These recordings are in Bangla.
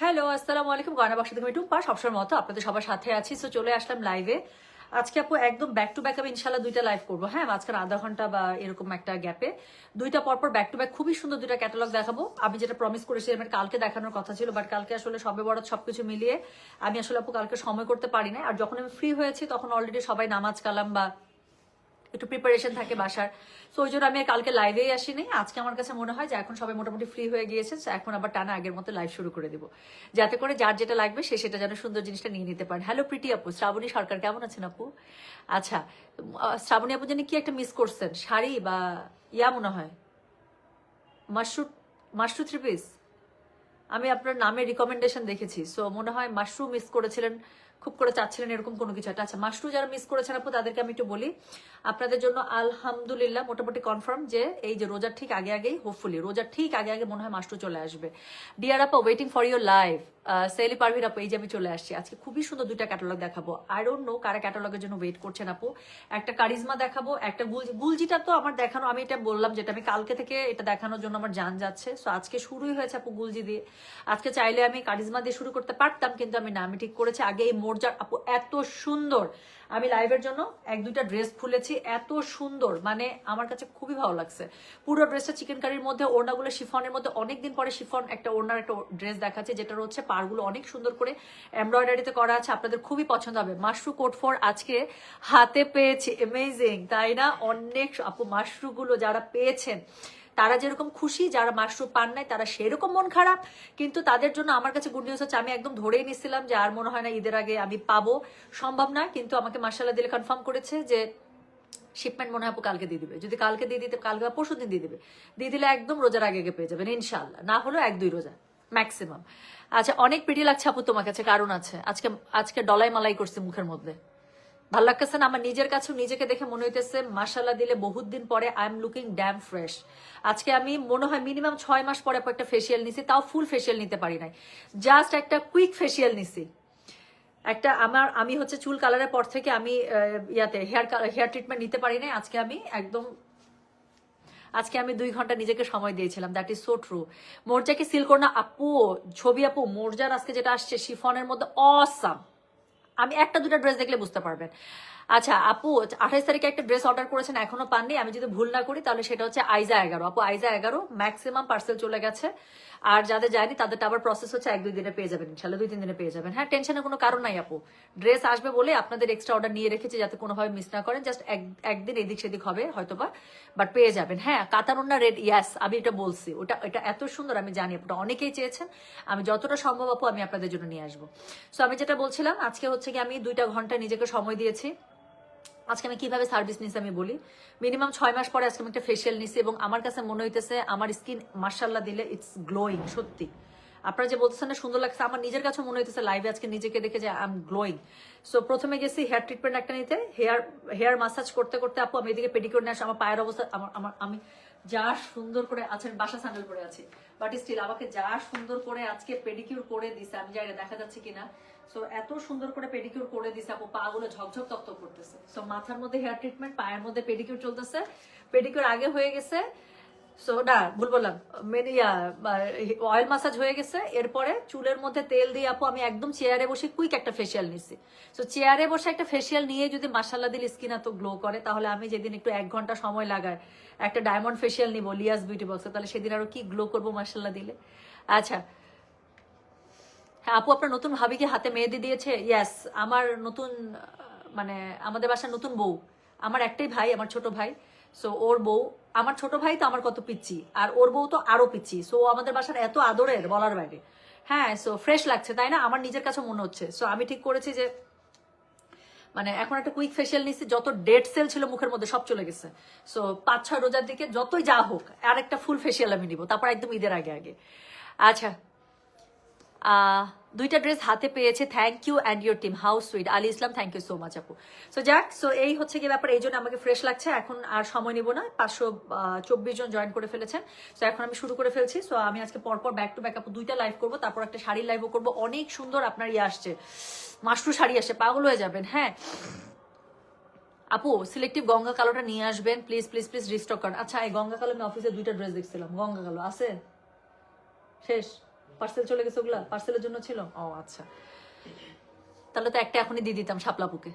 হ্যালো, আসসালামু আলাইকুম। গয়না বাক্স থেকে আমি টুম্পা, সবসময় মতো আপনাদের সবার সাথে আছি। সো চলে আসলাম লাইভে। আজকে আপু একদম ব্যাক টু ব্যাক আমি ইনশাল্লাহ দুইটা লাইভ করবো। হ্যাঁ, মাঝখানে আধা ঘন্টা বা এরকম একটা গ্যাপে দুইটা পরপর ব্যাক টু ব্যাক খুবই সুন্দর দুইটা ক্যাটালগ দেখাবো। আমি যেটা প্রমিস করেছি আমার কালকে দেখানোর কথা ছিল, বাট কালকে আসলে সবে বরাত সবকিছু মিলিয়ে আমি আসলে আপু কালকে সময় করতে পারি না। আর যখন আমি ফ্রি হয়েছি তখন অলরেডি সবাই নামাজ কালাম বা একটু প্রিপারেশন থাকে বাসার। তো ওই জন্য আমি কালকে লাইভেই আসিনি। আজকে আমার কাছে মনে হয় যে এখন সবাই মোটামুটি ফ্রি হয়ে গিয়েছে, এখন আবার টানা আগের মতো লাইভ শুরু করে দিব, যাতে করে যার যেটা লাগবে সে সেটা যেন সুন্দর জিনিসটা নিয়ে নিতে পারেন। হ্যালো প্রিটি আপু, শ্রাবণী সরকার কেমন আছেন আপু? আচ্ছা, শ্রাবণী আপু জানি কি একটা মিস করছেন, শাড়ি বা ইয়া মনে হয় মাশরু মাশরু থ্রি পিস। আমি আপনার নামে রিকমেন্ডেশন দেখেছি, সো মনে হয় মাশরুম মিস করেছিলেন, খুব করে চাচ্ছিলেন এরকম কোনো কিছু একটা। আচ্ছা, মাশরুম যারা মিস করেছেন আপু তাদেরকে আমি একটু বলি, আপনাদের জন্য আলহামদুলিল্লাহ মোটামুটি কনফার্ম যে এই যে রোজার ঠিক আগে আগেই, হোপফুলি রোজার ঠিক আগে আগে মনে হয় মাশরুম চলে আসবে। ডিয়ার আপা, ওয়েটিং ফর ইউর লাইভ। সেলি পারভির আপু, এই যে আমি চলে আসছি। আজকে খুবই সুন্দর দুইটা ক্যাটালগ দেখাবো। আই ডোন্ট নো কারা ক্যাটালগের জন্য ওয়েট করছেন আপু। একটা কারিজমা দেখাবো, একটা গুলজিটা তো আমার দেখানো, আমি এটা বললাম যেটা আমি কালকে থেকে এটা দেখানোর জন্য আমার জান যাচ্ছে। সো আজকে শুরুই হয়েছে আপু গুলজি দিয়ে। আজকে চাইলে আমি কারিজমা দিয়ে শুরু করতে পারতাম, কিন্তু আমি না, আমি ঠিক করেছি আগে এই মোরজার আপু এত সুন্দর। আমি লাইভের জন্য এক দুইটা ড্রেস খুলেছি, এত সুন্দর, মানে আমার কাছে খুবই ভালো লাগছে। পুরো ড্রেসটা চিকেন কারির মধ্যে, ওড়নাগুলো শিফনের মধ্যে, অনেকদিন পরে শিফন একটা ওড়নার একটা ড্রেস দেখাচ্ছে, যেটা হচ্ছে পাড়গুলো অনেক সুন্দর করে এমব্রয়ডারিতে করা আছে। আপনাদের খুবই পছন্দ হবে। মাশরু কোট ফর আজকে হাতে পেয়েছি, অ্যামেজিং তাই না? অনেক আপু মাশরুগুলো যারা পেয়েছেন তারা যেরকম খুশি, যারা মাশরুম পান নাই তারা সেরকম মন খারাপ। কিন্তু তাদের জন্য আমার কাছে গুড নিউজ হচ্ছে, আমি একদম ধরেই নিচ্ছিলাম যে আর মনে হয় না ঈদের আগে আমি পাবো, সম্ভব না। কিন্তু আমাকে মার্শাল্লাহ দিলে কনফার্ম করেছে যে শিপমেন্ট মনে হয় আপু কালকে দিয়ে দিবে। যদি কালকে দিয়ে দিতে, কালকে বা পরশু দিন দিয়ে দিলে একদম রোজার আগে আগে পেয়ে যাবেন ইনশাল্লাহ, না হলেও এক দুই রোজা ম্যাক্সিমাম। আচ্ছা, অনেক প্রিটি লাগছে আপু তোমার কাছে, কারণ আছে। আজকে আজকে ডলাই মালাই করছে মুখের মধ্যে, ভাল লাগতেছে না? আমার নিজের কাছেও নিজেকে দেখে মনে হইতেছে মাশাল্লাহ দিলে বহুত দিন পরে I am looking damn fresh. আজকে আমি মনে হয় মিনিমাম 6 মাস পরে একটা ফেসিয়াল নিছি, তাও ফুল ফেসিয়াল নিতে পারি নাই, জাস্ট একটা কুইক ফেসিয়াল নিছি। একটা আমি হচ্ছে চুল কালারের পর থেকে আমি ইয়াতে হেয়ার ট্রিটমেন্ট নিতে পারি নাই। আজকে আমি 2 ঘন্টা নিজেকে সময় দিয়েছিলাম। That is so true. মোর্জা কি সিল করো না আপু? ছবি আপু, মোর্জার আজকে যেটা আসছে শিফনের মধ্যে অসাম। আমি একটা দুটা ড্রেস দেখলে বুঝতে পারবেন। আচ্ছা আপু, 28 তারিখে একটা ড্রেস অর্ডার করেছেন, এখনো পাননি। আমি যদি ভুল না করি তাহলে সেটা হচ্ছে আইজা 11 আপু, আইজা 11 ম্যাক্সিমাম পার্সেল চলে গেছে। আর যাদের যায়নি তাদেরটা আবার প্রসেস হচ্ছে, 1-2 দিনে পেয়ে যাবেন ইনশাল্লাহ, 2-3 দিনে পেয়ে যাবেন। হ্যাঁ, টেনশনের কোনো কারণ নাই আপু। ড্রেস আসবে বলে আপনাদের এক্সট্রা অর্ডার নিয়ে রেখেছি, যাতে কোনোভাবে মিস না করেন। জাস্ট একদিন এদিক সেদিক হবে হয়তোবা, বাট পেয়ে যাবেন। হ্যাঁ, কাতারুন্না রেড, ইয়াস আমি এটা বলছি, এটা এত সুন্দর আমি জানি, ওটা অনেকেই চেয়েছেন। আমি যতটা সম্ভব আপু আমি আপনাদের জন্য নিয়ে আসবো। সো আমি যেটা বলছিলাম, আজকে হচ্ছে কি আমি 2টা ঘন্টা নিজেকে সময় দিয়েছি। আজকে আমি কিভাবে সার্ভিস নিছি আমি বলি। মিনিমাম 6 মাস পরে আজকে আমি একটা ফেসিয়াল নিছি, এবং আমার কাছে মনে হইতেছে আমার স্কিন মার্শাল্লাহ দিলে ইটস গ্লোয়িং। সত্যি আপনারা যে বলতেছেন না সুন্দর লাগছে, আমার নিজের কাছে মনে হইতেছে লাইভে আজকে নিজেকে দেখে যে আই এম গ্লোয়িং। সো প্রথমে গেছি হেয়ার ট্রিটমেন্ট একটা নিতে, হেয়ার মাসাজ করতে করতে আপু আমি এদিকে পেডিকিউর নিয়ে আসি। আমার পায়ের অবস্থা, আমি যা সুন্দর করে আছেন, বাসা স্যান্ডেল পরে আছি, বাট স্টিল আমাকে যা সুন্দর করে আজকে পেডিকিউর করে দিছে, আমি জানি না দেখা যাচ্ছে কিনা। সো এত সুন্দর করে পেডিকিউর করে দিছে আপু, পা গুলো ঝকঝক তক্তক করতেছে। সো মাথার মধ্যে হেয়ার ট্রিটমেন্ট, পায়ের মধ্যে পেডিকিউর চলতেছে। পেডিকিউর আগে হয়ে গেছে, সো না ভুল বললাম, অয়েল মাসাজ হয়ে গেছে। এরপরে চুলের মধ্যে তেল দিয়ে আপু আমি একদম চেয়ারে বসে কুইক একটা ফেসিয়াল নিচ্ছি। সো চেয়ারে বসে একটা ফেসিয়াল নিয়ে যদি মাসাল্লাহ দিল স্কিন এত গ্লো করে, তাহলে আমি যেদিন একটু 1 ঘন্টা সময় লাগায় একটা ডায়মন্ড ফেসিয়াল নিবো লিয়াস বিউটি বক্সে, তাহলে সেদিন আরো কি গ্লো করবো মাসাল্লাহ দিলে। আচ্ছা, হ্যাঁ আপু, আপনার নতুন ভাবিকে হাতে মেহেদি দিয়েছে? ইয়েস, আমার নতুন মানে আমাদের বাসার নতুন বউ। আমার একটাই ভাই, আমার ছোট ভাই। সো ওর বউ, আমার ছোট ভাই তো আমার কত পিচ্ছি, আর ওর বউ তো আরো পিচ্ছি। সো আমাদের বাসার এত আদরের বলার বাইরে। হ্যাঁ, সো ফ্রেশ লাগছে তাই না? আমার নিজের কাছে মনে হচ্ছে। সো আমি ঠিক করেছি যে মানে এখন একটা কুইক ফেসিয়াল নিচ্ছি, যত ডেড সেল ছিল মুখের মধ্যে সব চলে গেছে। সো 5-6 রোজার দিকে যতই যা হোক আর একটা ফুল ফেসিয়াল আমি নিব, তারপর একদম ঈদের আগে আগে। আচ্ছা, আহ 2টা ড্রেস হাতে পেয়েছে, thank you and your team, how sweet. Ali Islam, thank you so much আপু। সো যাক, সো এই হচ্ছে কি ব্যাপার, এই জন্য আমাকে ফ্রেশ লাগছে। এখন আর সময় নিব না, 524 জন জয়েন করে ফেলেছেন। সো এখন আমি শুরু করে ফেলছি। সো আমি আজকে পরপর ব্যাক টু ব্যাক আপু 2টা লাইভ করবো, তারপর একটা শাড়ির লাইভও করবো। অনেক সুন্দর আপনার ইয়ে আসছে, মাশরু শাড়ি আসছে, পাগল হয়ে যাবেন। হ্যাঁ আপু, সিলেক্টিভ গঙ্গা কালোটা নিয়ে আসবেন প্লিজ প্লিজ প্লিজ, রিস্টক করেন। আচ্ছা, এই গঙ্গা কালো আমি অফিসে 2টা ড্রেস দেখছিলাম, গঙ্গা কালো আছে শেষ। পার্সেল চলে গেছে ওগুলা, পার্সেলের জন্য ছিল। ও আচ্ছা, তাহলে তো একটা এখনই দিয়ে দিতাম শাপলাপুকে।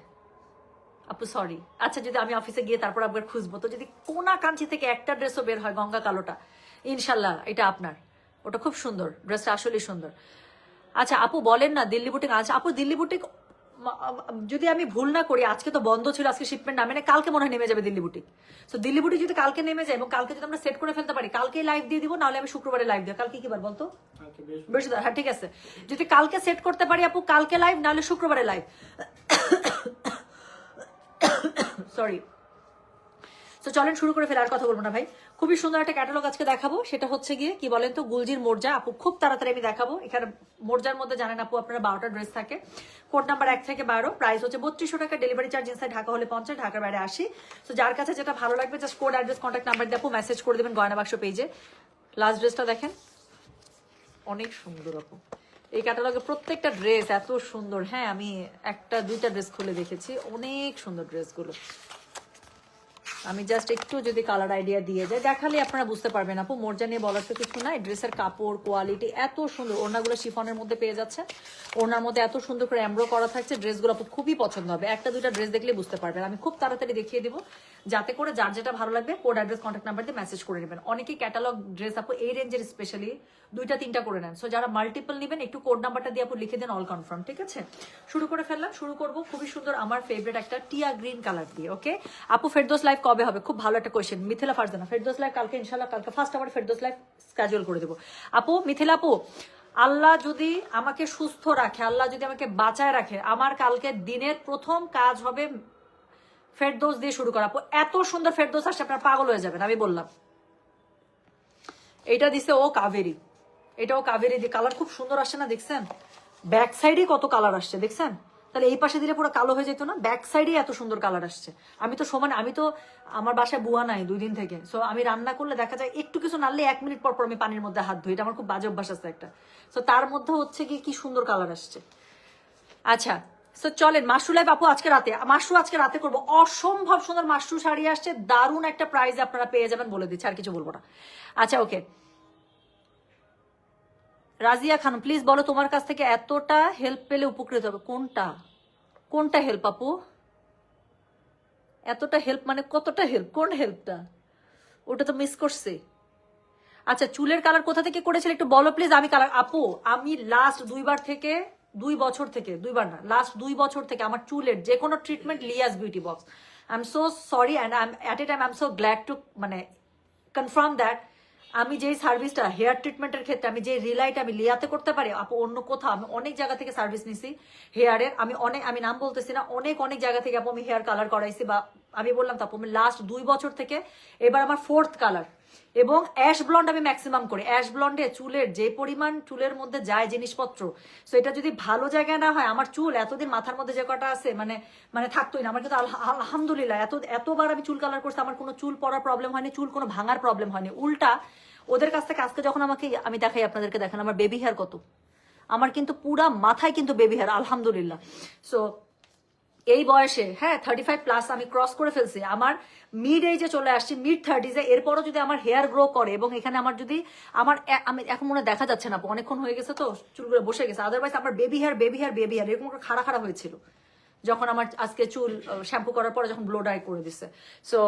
আপু সরি। আচ্ছা, যদি আমি অফিসে গিয়ে তারপর একবার খুঁজবো, তো যদি কোনা কাঞ্চি থেকে একটা ড্রেসও বের হয় গঙ্গা কালোটা, ইনশাল্লাহ এটা আপনার। ওটা খুব সুন্দর, ড্রেসটা আসলেই সুন্দর। আচ্ছা আপু বলেন না দিল্লি বুটিক। আচ্ছা আপু দিল্লি বুটিক যদি আমি ভুল না করি আজকে তো বন্ধ ছিল, আজকে শিপমেন্ট নামে না, কালকে মনে হয় নেমে যাবে দিল্লি বুটিক। তো দিল্লি বুটিক যদি কালকে নেমে যায় এবং কালকে যদি আমরা সেট করে ফেলতে পারি, কালকেই লাইভ দিয়ে দিব, নাহলে আমি শুক্রবারে লাইভ দিই। কালকে কি বার বলতো? বৃহস্পতিবার। হ্যাঁ ঠিক আছে, যদি কালকে সেট করতে পারি আপু কালকে লাইভ, নাহলে শুক্রবারে লাইভ। সরি। তো চলেন শুরু করে ফেলে, আর কথা বলবো না ভাই। খুবই সুন্দর একটা ক্যাটালগ আজকে দেখাবো, সেটা হচ্ছে গিয়ে কি বলেন তো, গুলজির মোর্জা। আপু খুব তাড়াতাড়ি আমি দেখাবো। এখানে মোর্জার মধ্যে জানেন আপু আপনারা 12টা ড্রেস থাকে, কোড নাম্বার 1 থেকে 12, প্রাইস হচ্ছে 3200 টাকা, ডেলিভারি চার্জ ইনসাইড ঢাকা হলে 50, ঢাকার বাইরে 80। তো যার কাছে যেটা ভালো লাগবে just code, address, contact number দিয়ে আপু মেসেজ করে দেবেন গয়না বাক্স পেজে। লাস্ট ড্রেসটা দেখেন, অনেক সুন্দর আপু। এই ক্যাটালগের প্রত্যেকটা ড্রেস এত সুন্দর। হ্যাঁ আমি একটা দুইটা ড্রেস খুলে দেখেছি, অনেক সুন্দর ড্রেসগুলো। আমি জাস্ট একটু যদি কালার আইডিয়া দিয়ে যাই, দেখালে আপনারা বুঝতে পারবেন আপু। মোর্জা নিয়ে বলার তো কিছু নাই, ড্রেসের কাপড় কোয়ালিটি এত সুন্দর। ওড়নাগুলো শিফনের মধ্যে পেয়ে যাচ্ছে, ওড়নার মধ্যে এত সুন্দর করে এমব্রো করা থাকছে। ড্রেসগুলো আপু খুবই পছন্দ হবে, একটা দুইটা ড্রেস দেখলে বুঝতে পারবেন। আমি খুব তাড়াতাড়ি দেখিয়ে দিব, যাতে করে যার যেটা ভালো লাগবে কোড, অ্যাড্রেস, কন্ট্যাক্ট নাম্বার দিয়ে মেসেজ করে নেবেন। অনেকেই ক্যাটালগ ড্রেস আপু এই রেঞ্জের স্পেশালি 2টা 3টা করে নেন। সো যারা মাল্টিপল নেবেন একটু কোড নাম্বারটা দিয়ে আপু লিখে দেন অল কনফার্ম, ঠিক আছে? শুরু করে ফেললাম। শুরু করব খুবই সুন্দর আমার ফেভারিট একটা টিয়া গ্রিন কালার দিয়ে। ওকে আপু ফেরদৌস লাইভ কবে হবে? খুব ভালো একটা কোয়েশ্চেন। মিথিলা ফারজানা, ফেরদৌস লাইভ কালকে ইনশাল্লাহ, কালকে ফার্স্ট আওয়ারে ফেরদৌস লাইভ স্কেজুয়াল করে দেবো। আপু মিথিলা আপু, আল্লাহ যদি আমাকে সুস্থ রাখে, আল্লাহ যদি আমাকে বাঁচায় রাখে, আমার কালকে দিনের প্রথম কাজ হবে ফেরদৌস দিয়ে শুরু করা। আপু এত সুন্দর ফেরদৌস আসছে আপনার পাগল হয়ে যাবেন, আমি বললাম। এটা দিছে ও কাবেরি, এটাও কাবেরি দিয়ে কালার খুব সুন্দর আসছে না, দেখছেন? ব্যাক সাইডে কত কালার আসছে দেখছেন? তাহলে এই পাশে দিলে পুরো কালো হয়ে যেত না? ব্যাক সাইডে এত সুন্দর কালার আসছে। আমি তো সমান, আমি তো আমার বাসায় বুয়া নাই 2 দিন থেকে। সো আমি রান্না করলে দেখা যায় একটু কিছু নাড়লে 1 মিনিট পর পর আমি পানির মধ্যে হাত ধুই, এটা আমার খুব বাজে অভ্যাস আছে একটা। সো তার মধ্যে হচ্ছে কি সুন্দর কালার আসছে। আচ্ছা সো চলেন মাশরু লাইভ আপু আজকে রাতে, মাশরু আজকে রাতে করবো। অসম্ভব সুন্দর মাশরু শাড়ি আসছে, দারুণ একটা প্রাইজ আপনারা পেয়ে যাবেন, বলে দিচ্ছি, আর কিছু বলবো না। আচ্ছা ওকে, রাজিয়া খান প্লিজ বলো তোমার কাছ থেকে এতটা হেল্প পেলে উপকৃত হবে কোনটা? কোনটা হেল্প আপু? এতটা হেল্প মানে কতটা হেল্প? কোন হেল্পটা? ওটা তো মিস করছে। আচ্ছা চুলের কালার কোথা থেকে করেছিল একটু বলো প্লিজ। আমি কালার আপু, আমি লাস্ট 2 থেকে 2 বছর থেকে, 2বার না, লাস্ট 2 বছর থেকে আমার চুলের যে কোনো ট্রিটমেন্ট লিয়াস beauty box. I am so sorry and I am at a time I am so glad to মানে কনফার্ম দ্যাট আমি যেই সার্ভিসটা হেয়ার ট্রিটমেন্টের ক্ষেত্রে আমি যে রিলাইট আমি লিয়াতে করতে পারি আপু, অন্য কোথাও আমি অনেক জায়গা থেকে সার্ভিস নিছি হেয়ারের। আমি নাম বলতেছি না, অনেক জায়গা থেকে আপু আমি হেয়ার কালার করাইছি। বা আমি বললাম তো আপু আমি লাস্ট 2 বছর থেকে এবার আমার 4th কালার, এবং অ্যাশ ব্লন্ড আমি ম্যাক্সিমাম করি। অ্যাশ ব্লন্ডে চুলের যে পরিমাণ চুলের মধ্যে যায় জিনিসপত্র, সো এটা যদি ভালো জায়গায় না হয়, আমার চুল এতদিন মাথার মধ্যে যে কটা আছে মানে থাকতোই না। আমার কিন্তু আলহামদুলিল্লাহ এতবার আমি চুল কালার করছি, আমার কোনো চুল পড়ার প্রবলেম হয়নি, চুল কোনো ভাঙার প্রবলেম হয়নি। উল্টা ওদের কাছ থেকে আজকে যখন আমি দেখাই আপনাদেরকে, দেখেন আমার বেবি হেয়ার কত, আমার কিন্তু পুরা মাথায় কিন্তু বেবি হেয়ার আলহামদুলিল্লাহ। সো এই বয়সে হ্যাঁ 35+ আমি ক্রস করে ফেলছি, আমার মিড এজে চলে আসছি, মিড 30s-এ। এরপরও যদি আমার হেয়ার গ্রো করে এবং এখানে আমার যদি আমি এখন মনে দেখা যাচ্ছে না, অনেকক্ষণ হয়ে গেছে তো চুলগুলো বসে গেছে, আদারওয়াইজ আমার বেবি হেয়ার এরকম করে খাড়া হয়েছিল যখন আমার আজকে চুল শ্যাম্পু করার পরে যখন ব্লো ড্রাই করে দিছে। সো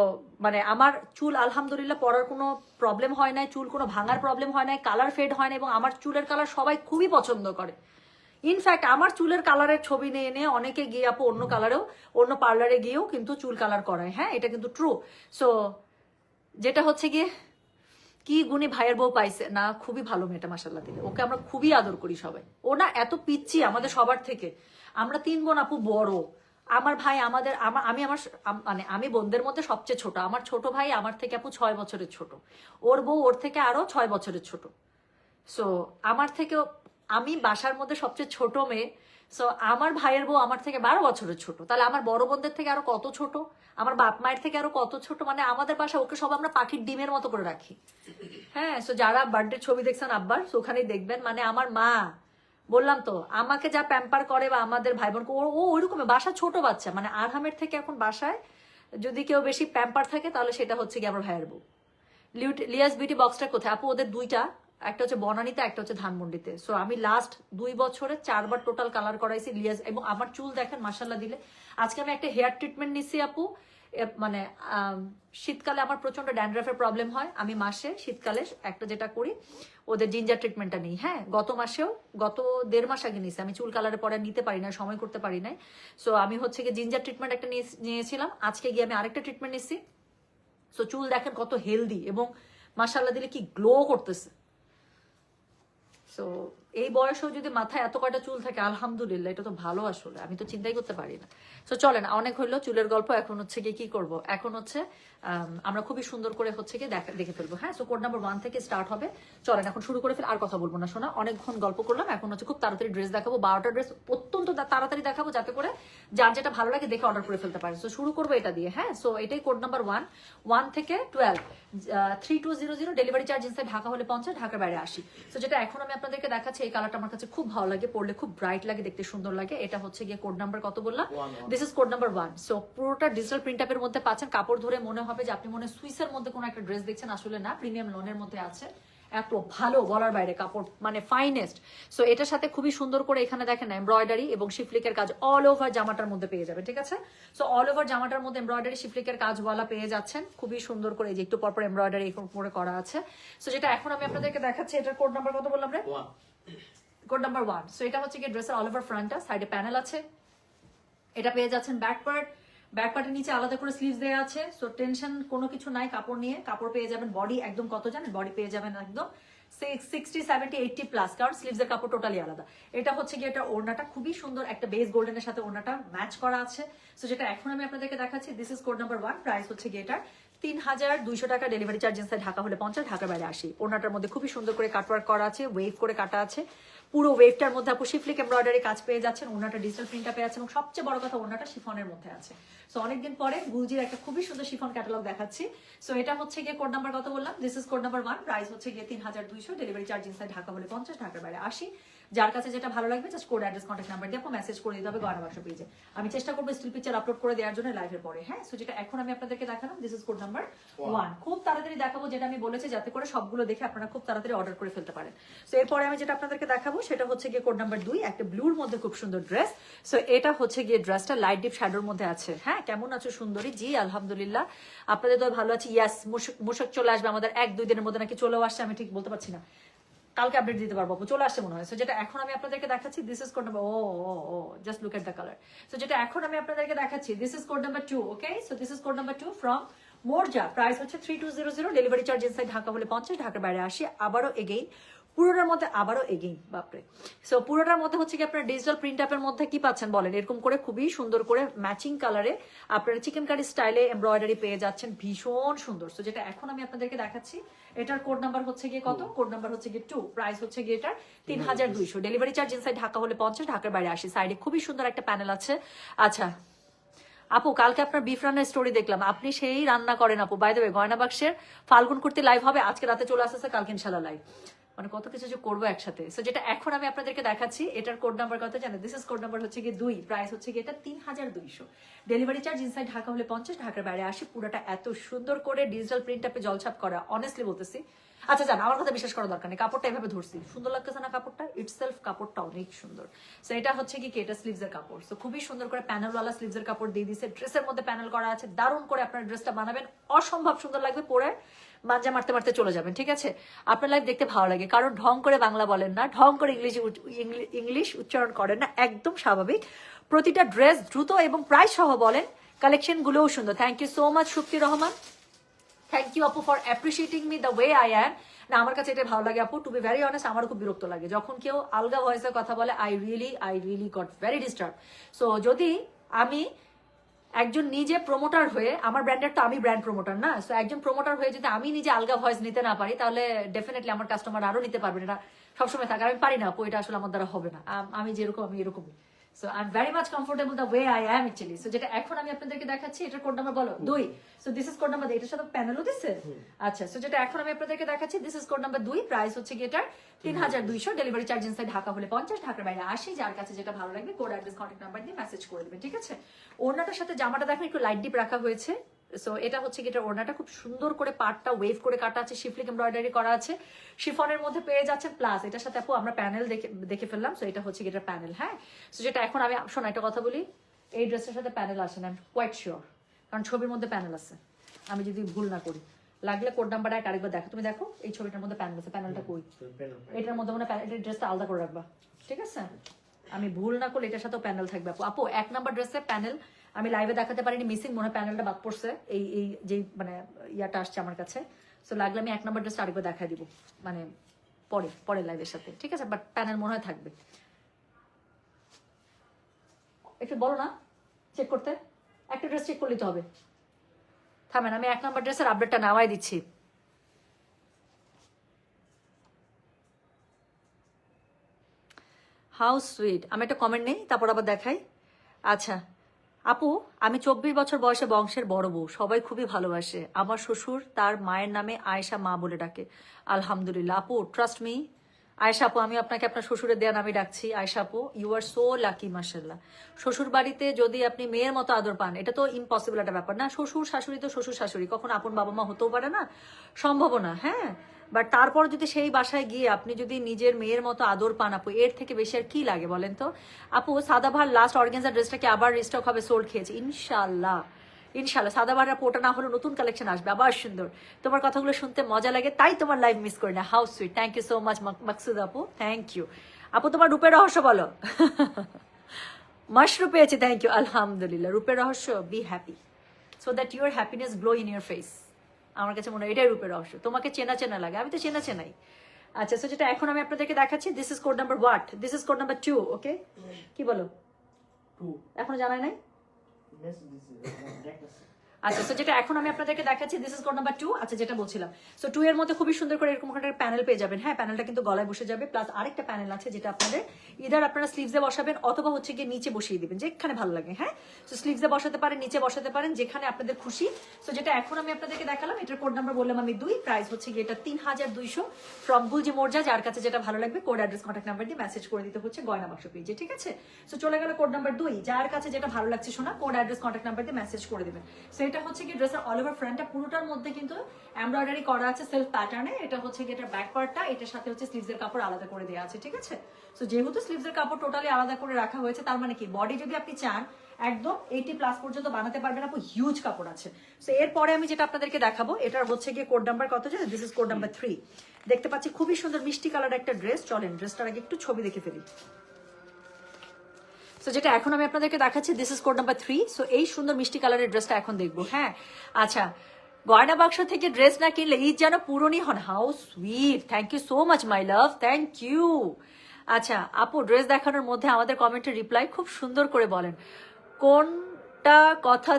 মানে আমার চুল আলহামদুলিল্লাহ পড়ার কোনো প্রবলেম হয় নাই, চুল কোনো ভাঙার প্রবলেম হয় নাই, কালার ফেড হয় না, এবং আমার চুলের কালার সবাই খুবই পছন্দ করে। ইনফ্যাক্ট আমার চুলের কালারের ছবি নিয়ে এনে অনেকে গিয়ে আপু অন্য কালারেও, অন্য পার্লারে গিয়েও কিন্তু চুল কালার করায়। হ্যাঁ এটা কিন্তু ট্রু। সো যেটা হচ্ছে গিয়ে কি গুণী ভাইয়ের বউ পাইছে না, খুবই ভালো মেয়েটা মাশাআল্লাহ দিলে, ওকে আমরা খুবই আদর করি সবাই। ও না এত পিচ্ছি আমাদের সবার থেকে, আমরা 3 বোন আপু বড়। আমার ভাই আমি বোনদের মধ্যে সবচেয়ে ছোট। আমার ছোট ভাই আমার থেকে আপু 6 বছরের ছোট, ওর বউ ওর থেকে আরো 6 বছরের ছোট। সো আমার থেকেও, আমি বাসার মধ্যে সবচেয়ে ছোট মেয়ে। সো আমার ভাইয়ের বউ আমার থেকে 12 বছরের ছোট, তাহলে আমার বড় বোনদের থেকে আরো কত ছোট, আমার বাপ মায়ের থেকে আরো কত ছোট। মানে আমাদের বাসা ওকে সব আমরা পাখির ডিমের মতো করে রাখি। হ্যাঁ সো যারা বার্থডে ছবি দেখছেন আব্বার, ওখানেই দেখবেন মানে আমার মা, বললাম তো আমাকে যা প্যাম্পার করে, বা আমাদের ভাই বোনকে, ও ওইরকম বাসা ছোট বাচ্চা। মানে আরহামের থেকে এখন বাসায় যদি কেউ বেশি প্যাম্পার থাকে তাহলে সেটা হচ্ছে কি আমার ভাইয়ের বউ। লিয়াস বিউটি বক্সটা কোথায় আপু? ওদের 2টা একটা হচ্ছে বনানীতে, একটা হচ্ছে ধানমন্ডিতে। সো আমি লাস্ট 2 বছরে 4 বার টোটাল কালার করাইছি লিয়াজ, এবং আমার চুল দেখেন মাশাল্লাহ দিলে। আজকে আমি একটা হেয়ার ট্রিটমেন্ট নিছি আপু, মানে শীতকালে আমার প্রচন্ড ড্যান্ড্রাফের প্রবলেম হয়, আমি মাসে শীতকালে একটা যেটা করি ওদের জিঞ্জার ট্রিটমেন্টটা নিই। হ্যাঁ, গত 1.5 মাস আগে নিছি, আমি চুল কালারে পরে নিতে পারি না, সময় করতে পারি নাই। সো আমি হচ্ছে গিয়ে জিঞ্জার ট্রিটমেন্ট একটা নিয়েছিলাম, আজকে গিয়ে আমি আরেকটা ট্রিটমেন্ট নিচ্ছি। সো চুল দেখেন কত হেলদি, এবং মাশাল্লাহ দিলে কি গ্লো করতেছে। সো এই বয়সেও যদি মাথায় এত কয়টা চুল থাকে আলহামদুলিল্লাহ, এটা তো ভালো। আসলে আমি তো চিন্তাই করতে পারি না। সো চলেন, অনেক হইলো চুলের গল্প, এখন হচ্ছে গিয়ে কি করব, এখন হচ্ছে আমরা খুবই সুন্দর করে হচ্ছে গিয়ে দেখে ফেলবো। হ্যাঁ, সো কোড নাম্বার 1 থেকে স্টার্ট হবে। চলেন এখন শুরু করে ফেল, আর কথা বলবো না শোনা, অনেকক্ষণ গল্প করলাম। এখন হচ্ছে খুব তাড়াতাড়ি ড্রেস দেখাবো, 12টা ড্রেস অত্যন্ত তাড়াতাড়ি দেখাবো, যাতে করে যার যেটা ভালো লাগে দেখে অর্ডার করে ফেলতে পারে। সো শুরু করবো এটা দিয়ে। হ্যাঁ, সো এটাই কোড নাম্বার 1 থেকে 12, 3200 ডেলিভারি চার্জ ইনসাইড ঢাকা হলে 50, ঢাকার বাইরে 80। সো যেটা এখন আমি আপনাদেরকে দেখাচ্ছি, এই কালারটা আমার কাছে খুব ভালো লাগে, পরলে খুব ব্রাইট লাগে, দেখতে সুন্দর লাগে। এটা হচ্ছে গিয়ে কোড নাম্বার কত বললাম, this is code number 1। So পুরোটা ডিজিটাল প্রিন্ট আপের মধ্যে পাচ্ছেন। কাপড় ধরে মনে হবে যে আপনি মনে সুইসের মধ্যে কোনো একটা ড্রেস দেখছেন, আসলে না, প্রিমিয়াম লোনের মধ্যে আছে। এত ভালো, বলার বাইরে, কাপড় মানে ফাইনেস্ট। সো এটার সাথে খুবই সুন্দর করে এখানে দেখেন এমব্রয়ডারি এবং শিফলিকের কাজ অল ওভার জামাটার মধ্যে পেয়ে যাবে। ঠিক আছে, সো অল ওভার জামাটার মধ্যে এমব্রয়ডারি শিফলিকের কাজওয়ালা পেয়ে যাচ্ছেন, খুবই সুন্দর করে, এই যে একটু পরপর এমব্রয়ডারি করে করা আছে। সো যেটা এখন আমি আপনাদেরকে দেখাচ্ছি, এটার কোড নাম্বার কত বললাম রে, কোড নাম্বার 1। সো এটা হচ্ছে কি ড্রেসের অল ওভার ফ্রন্টটা, সাইডে প্যানেল আছে, এটা পেয়ে যাচ্ছেন ব্যাক পার্টের নিচে আলাদা করে স্লিভস দেওয়া আছে। সো টেনশন কোনো কিছু নাই কাপড় নিয়ে, কাপড় পেয়ে যাবেন বডি একদম কত জানেন, বডি পেয়ে যাবেন একদম 60, 70, 80 প্লাস, কারণ স্লিভসের কাপড় টোটালি আলাদা। এটা হচ্ছে কি, এটা ওড়নাটা খুবই সুন্দর, একটা বেস গোল্ডেনের সাথে ওড়নাটা ম্যাচ করা আছে। সো যেটা এখন আমি আপনাদেরকে দেখাচ্ছি, this is code number 1, price হচ্ছে কি এটা 3200 টাকা, ডেলিভারি চার্জ ইনসাইড ঢাকা হলে 50, ঢাকার বাইরে 80। ওড়নাটার মধ্যে খুবই সুন্দর করে কাটওয়ার্ক করা আছে, ওয়েভ করে কাটা আছে, পুরো ওয়েভটার মধ্যে আপু শিফলিক এমব্রয়ডারি কাজ পেয়ে যাচ্ছেন। ওড়নাটা ডিজিটাল প্রিন্টটা পেয়ে যাচ্ছেন, এবং সবচেয়ে বড় কথা ওড়নাটা শিফনের মধ্যে আছে। সো অনেকদিন পরে গুলজির একটা খুবই সুন্দর শিফন ক্যাটালগ দেখাচ্ছি। সো এটা হচ্ছে গিয়ে কোড নাম্বার কত বললাম, this is code number 1, price হচ্ছে গিয়ে 3200, ডেলিভারি চার্জ ইনসাইড ঢাকা হলে 50, ঢাকার বাইরে 80। যার কাছে যেটা ভালো লাগবে just code, address, contact number দিয়ে আপনি মেসেজ করে দিতে হবে গয়না বাক্স পেজে। আমি চেষ্টা করবো স্টিল পিকচার আপলোড করে দেওয়ার জন্য লাইভের পরে। হ্যাঁ, সো যেটা এখন আমি আপনাদেরকে দেখালাম, দিস ইজ কোড নাম্বার 1। খুব তাড়াতাড়ি দেখাবো, যেটা আমি বলেছি, যাতে করে সবগুলো দেখে আপনারা খুব তাড়াতাড়ি অর্ডার করে ফেলতে পারেন। সো এরপরে আমি যেটা আপনাদেরকে দেখাবো সেটা হচ্ছে গিয়ে কোড নাম্বার 2, একটা ব্লুর মধ্যে খুব সুন্দর ড্রেস। সো এটা হচ্ছে গিয়ে ড্রেসটা লাইট ডিপ শ্যাডোর মধ্যে আছে। হ্যাঁ, কেমন আছো সুন্দরী? জি আলহামদুলিল্লাহ, আপনাদের তো ভালো আছি। ইয়াস, মুশক চলে আসবে আমাদের 1-2 দিনের মধ্যে, নাকি চলেও আসছে, আমি ঠিক বলতে পারছি না, কালকে আপডেট দিতে পারবো, চলে আসছে মনে হয়। সো যেটা এখন আমি আপনাদেরকে দেখাচ্ছি, this is code number, oh just look at the colour. So যেটা এখন আমি আপনাদেরকে দেখাচ্ছি, this is code number 2। Okay, so this is code number 2 from মোরজা, প্রাইস হচ্ছে 3200, ডেলিভারি চার্জ ইনসাইড ঢাকা হলে 50, ঢাকার বাইরে 80। আবারও এগেইন পুরোটার মধ্যে, আবারও এগেইন, বাপরে। সো পুরোটার মধ্যে হচ্ছে কি আপনার ডিজিটাল প্রিন্ট আপের মধ্যে কি পাচ্ছেন বলেন, এরকম করে খুবই সুন্দর করে ম্যাচিং কালারে আপনারা চিকেন কারি স্টাইলে এমব্রয়ডারি পেয়ে যাচ্ছেন, ভীষণ সুন্দর। সো যেটা এখন আমি আপনাদেরকে দেখাচ্ছি, এটার কোড নাম্বার হচ্ছে গিয়ে কত, কোড নাম্বার হচ্ছে গিয়ে 2, প্রাইস হচ্ছে গিয়ে এটার 3200, ডেলিভারি চার্জ ইনসাইড ঢাকা হলে 50, ঢাকার বাইরে 80। সাইডে খুবই সুন্দর একটা প্যানেল আছে। আচ্ছা আপু, কালকে আপনার বিফ রান্নার স্টোরি দেখলাম, আপনি সেই রান্না করেন আপু। বাই দ্য ওয়ে, গয়না বাক্সের ফাল্গুন করতে লাইভ হবে আজকে রাতে, চলে আসতেছে কালকে ইনশাল্লাহ লাইভ, মানে কত কিছু যে করবো একসাথে। সো যেটা এখন আমি আপনাদেরকে দেখাচ্ছি, এটার কোড নাম্বার কত জানেন, দিস ইজ কোড নাম্বার হচ্ছে গিয়ে 2, প্রাইস হচ্ছে গিয়ে এটা 3200, ডেলিভারি চার্জ ইনসাইড ঢাকা হলে 50, ঢাকার বাইরে 80। পুরোটা এত সুন্দর করে ডিজিটাল প্রিন্ট আপে জলছাপ করা, অনেস্টলি বলতেছি। আচ্ছা জান, আমার কথা বিশ্বাস করার দরকার নেই, কাপড়টা এভাবে ধরছি, সুন্দর লাগতেছে না কাপড়টা, ইটসেলফ কাপড়টা অনেক সুন্দর। সো এটা হচ্ছে কি এটা স্লিভসের কাপড়। সো খুবই সুন্দর করে প্যানেলওয়ালা স্লিভসের কাপড় দিয়ে দিয়েছে, ড্রেসের মধ্যে প্যানেল করা আছে, দারুণ করে আপনার ড্রেসটা বানাবেন, অসম্ভব সুন্দর লাগবে, পরে মাঞ্জা মারতে মারতে চলে যাবেন। ঠিক আছে, আপনার লাইফ দেখতে ভালো লাগে, কারণ ঢং করে বাংলা বলেন না, ঢং করে ইংলিশ উচ্চারণ করেন না, একদম স্বাভাবিক। প্রতিটা ড্রেস দ্রুত এবং প্রাইস সহ বলেন, কালেকশন গুলোও সুন্দর। Thank you so much Supti Rahman, thank you আপু for appreciating me the way I am. না, আমার কাছে এটা ভালো লাগে আপু, টু বি ভেরি অনেস্ট, আমারও খুব বিরক্ত লাগে যখন কেউ আলগা ভয়েসে কথা বলে। I really goat very disturb. So যদি আমি একজন নিজে প্রমোটার হয়ে, আমার ব্র্যান্ডের তো আমি ব্র্যান্ড প্রমোটার না, সো একজন প্রমোটার হয়ে যদি আমি নিজে আলগা ভয়েস নিতে না পারি, তাহলে ডেফিনেটলি আমার কাস্টমার আরো নিতে পারবে না, সবসময় থাকে। আমি পারি না আপু, এটা আসলে আমার দ্বারা হবে না, আমি যেরকম আমি এরকমই। So I am very much comfortable the way I am actually. So যেটা এখন আমি আপনাদেরকে দেখাচ্ছি, এটার কোড নাম্বার বলো 2। So this is code number, এটার সাথে প্যানেলও দিচ্ছে। আচ্ছা, সো যেটা এখন আমি আপনাদেরকে দেখাচ্ছি, this is code number 2, price হচ্ছে কি এটার 3200, ডেলিভারি চার্জ ইনসাইড ঢাকা হলে 50, ঢাকার বাইরে 80। যার কাছে যেটা ভালো লাগবে কোড, অ্যাড্রেস, কন্ট্যাক্ট নাম্বার দিয়ে মেসেজ করে দেবেন। ঠিক আছে, ওড়নাটার সাথে জামাটা দেখেন একটু লাইট ডিপ রাখা হয়েছে, সো এটা হচ্ছে কি, এটা ওড়নাটা খুব সুন্দর করে পাটটা ওয়েভ করে কাটা আছে, শিফলিক এমব্রয়ডারি করা আছে, শিফনের মধ্যে পেয়ে যাচ্ছে। প্লাস এটার সাথে আপু আমরা প্যানেল দেখে ফেললাম। সো এটা হচ্ছে কি এটা প্যানেল। হ্যাঁ, সো যেটা এখন আমি শোনা একটা কথা বলি, এই ড্রেসটার সাথে প্যানেল আসে না, আই এম কোয়াইট শিওর, কারণ ছবির মধ্যে প্যানেল আছে, আমি যদি ভুল না করি। লাগলে কোড নাম্বার আরেকবার দেখো, তুমি দেখো এই ছবিটার মধ্যে প্যানেল আছে, প্যানেলটা কই, এটার মধ্যে মানে এই ড্রেসটা আলাদা করে রাখবা, ঠিক আছে? আমি ভুল না করলে এটার সাথেও প্যানেল থাকবে আপু। আপু 1 নাম্বার ড্রেসে প্যানেল আমি লাইভে দেখাতে পারিনি, মিসিং, মনে হয় প্যানেলটা বাদ পড়ছে, এই যে মানে ইয়াটা আসছে আমার কাছে। সো লাগলে আমি 1 নাম্বার ড্রেসটা আরেকবার দেখা দিব, মানে পরে লাইভের সাথে, ঠিক আছে? বাট প্যানেল মনে হয় থাকবে। একটু বলো না চেক করতে, একটা ড্রেস চেক করলে তো হবে। থামেন, আমি 1 নাম্বার ড্রেসের আপডেটটা নামাই দিচ্ছি। হাউ সুইট, আমি একটা কমেন্ট নেই, তারপর আবার দেখাই। আচ্ছা আপু, আমি 24 বছর বয়সে বংশের বড় বউ, সবাই খুবই ভালোবাসে। আমার শ্বশুর তার মায়ের নামে আয়েশা মা বলে ডাকে। আলহামদুলিল্লাহ আপু, ট্রাস্ট মি আয়েশা আপু, আমি আপনাকে আপনার শ্বশুরের দেয়া নামে ডাকছি। আয়েশা আপু, ইউ আর সো লাকি মাশাআল্লাহ। শ্বশুর বাড়িতে যদি আপনি মেয়ের মতো আদর পান, এটা তো ইম্পসিবল একটা ব্যাপার না। শ্বশুর শাশুড়ি তো শ্বশুর শাশুড়ি, কখন আপন বাবা মা হতেও পারে না, সম্ভব না। হ্যাঁ, বাট তারপর যদি সেই বাসায় গিয়ে আপনি যদি নিজের মেয়ের মতো আদর পান আপু, এর থেকে বেশি আর কি লাগে বলেন তো? আপু সাদাভার লাস্ট অর্গানজা ড্রেসটা কি আবার রিস্টক হবে? সোল্ড খেয়েছে ইনশাল্লাহ, ইনশাল্লাহ। সাদাভারের পোটা না হলে নতুন কালেকশন আসবে আবার সুন্দর। তোমার কথাগুলো শুনতে মজা লাগে, তাই তোমার লাইভ মিস করি না। How sweet, thank you so much Maksud আপু, থ্যাংক ইউ আপু। তোমার রূপের রহস্য বলো। মাশরু পেয়েছি, থ্যাংক ইউ। আলহামদুলিল্লাহ, রূপের রহস্য, be happy so that your happiness glow in your face. আমার কাছে মনে হয় এটাই রূপের রহস্য, তোমাকে চেনা চেনা লাগে, আমি তো চেনা চেনাই। আচ্ছা, সো যেটা এখন আমি আপনাদেরকে দেখাচ্ছি, this is code number what, this is code number 2। ওকে, কি বলো, এখনো জানাই নাই? আচ্ছা, তো যেটা এখন আমি আপনাদেরকে দেখাচ্ছি, দিস ইজ কোড নাম্বার 2। আচ্ছা, যেটা বলছিলাম, সো 2 এর মধ্যে খুবই সুন্দর করে এরকম একটা প্যানেল পেয়ে যাবেন। হ্যাঁ, প্যানেলটা কিন্তু গলায় বসে যাবে, প্লাস আরেকটা প্যানেল আছে যেটা আপনাদের ইদার আপনারা স্লিভসে বসাবেন অথবা হচ্ছে গিয়ে নিচে বসিয়ে দিবেন, যেখানে ভালো লাগে। হ্যাঁ, সো স্লিভসে বসাতে পারেন, নিচে বসাতে পারেন, যেখানে আপনাদের খুশি। সো যেটা এখন আমি আপনাদেরকে দেখালাম, এটার কোড নাম্বার বললাম আমি 2, প্রাইস হচ্ছে গিয়ে এটা 3200 ফ্রম গুলজি মোর্জা। যার কাছে যেটা ভালো লাগবে কোড অ্যাড্রেস কন্ট্যাক্ট নাম্বার দিয়ে মেসেজ করে দিতে হচ্ছে গয়না বাক্স পেজে, ঠিক আছে? সো চলে গেল কোড নাম্বার 2। যার কাছে যেটা ভালো লাগছে শোনা, কোড অ্যাড্রেস কন্ট্যাক্ট নাম্বার দিয়ে মেসেজ করে দিবেন। সো এটা হচ্ছে কি ড্রেসের অল ওভার ফ্রন্টটা, পুরোটার মধ্যে কিন্তু এমব্রয়ডারি করা আছে সেলফ প্যাটার্নে। এটা হচ্ছে কি এটার ব্যাক পার্টটা, এটার সাথে হচ্ছে স্লিভসের কাপড় আলাদা করে দেওয়া আছে, ঠিক আছে? সো যেহেতু স্লিভসের কাপড় টোটালি আলাদা করে রাখা হয়েছে, তার মানে কি বডি যদি আপনি চান একদম 80+ পর্যন্ত বানাতে পারবেন আপু, হিউজ কাপড় আছে। সো এরপরে আমি যেটা আপনাদেরকে দেখাবো, এটার হচ্ছে গিয়ে কোড নাম্বার কত জানেন? This is code number 3। দেখতে পাচ্ছি খুবই সুন্দর মিষ্টি কালার একটা ড্রেস। চলেন ড্রেসটার আগে একটু ছবি দেখে ফেলি। সো যেটা এখন আমি আপনাদেরকে দেখাচ্ছি, this is code number 3। So এই সুন্দর মিষ্টি কালারের ড্রেসটা এখন দেখবো। হ্যাঁ, আচ্ছা, গয়না বাক্স থেকে ড্রেস না কিনলে ঈদ যেন পুরোনি হন। How sweet, thank you so much my love, thank you. আচ্ছা আপু, ড্রেস দেখানোর মধ্যে আমাদের কমেন্টের রিপ্লাই খুব সুন্দর করে বলেন, কোনটা কোথা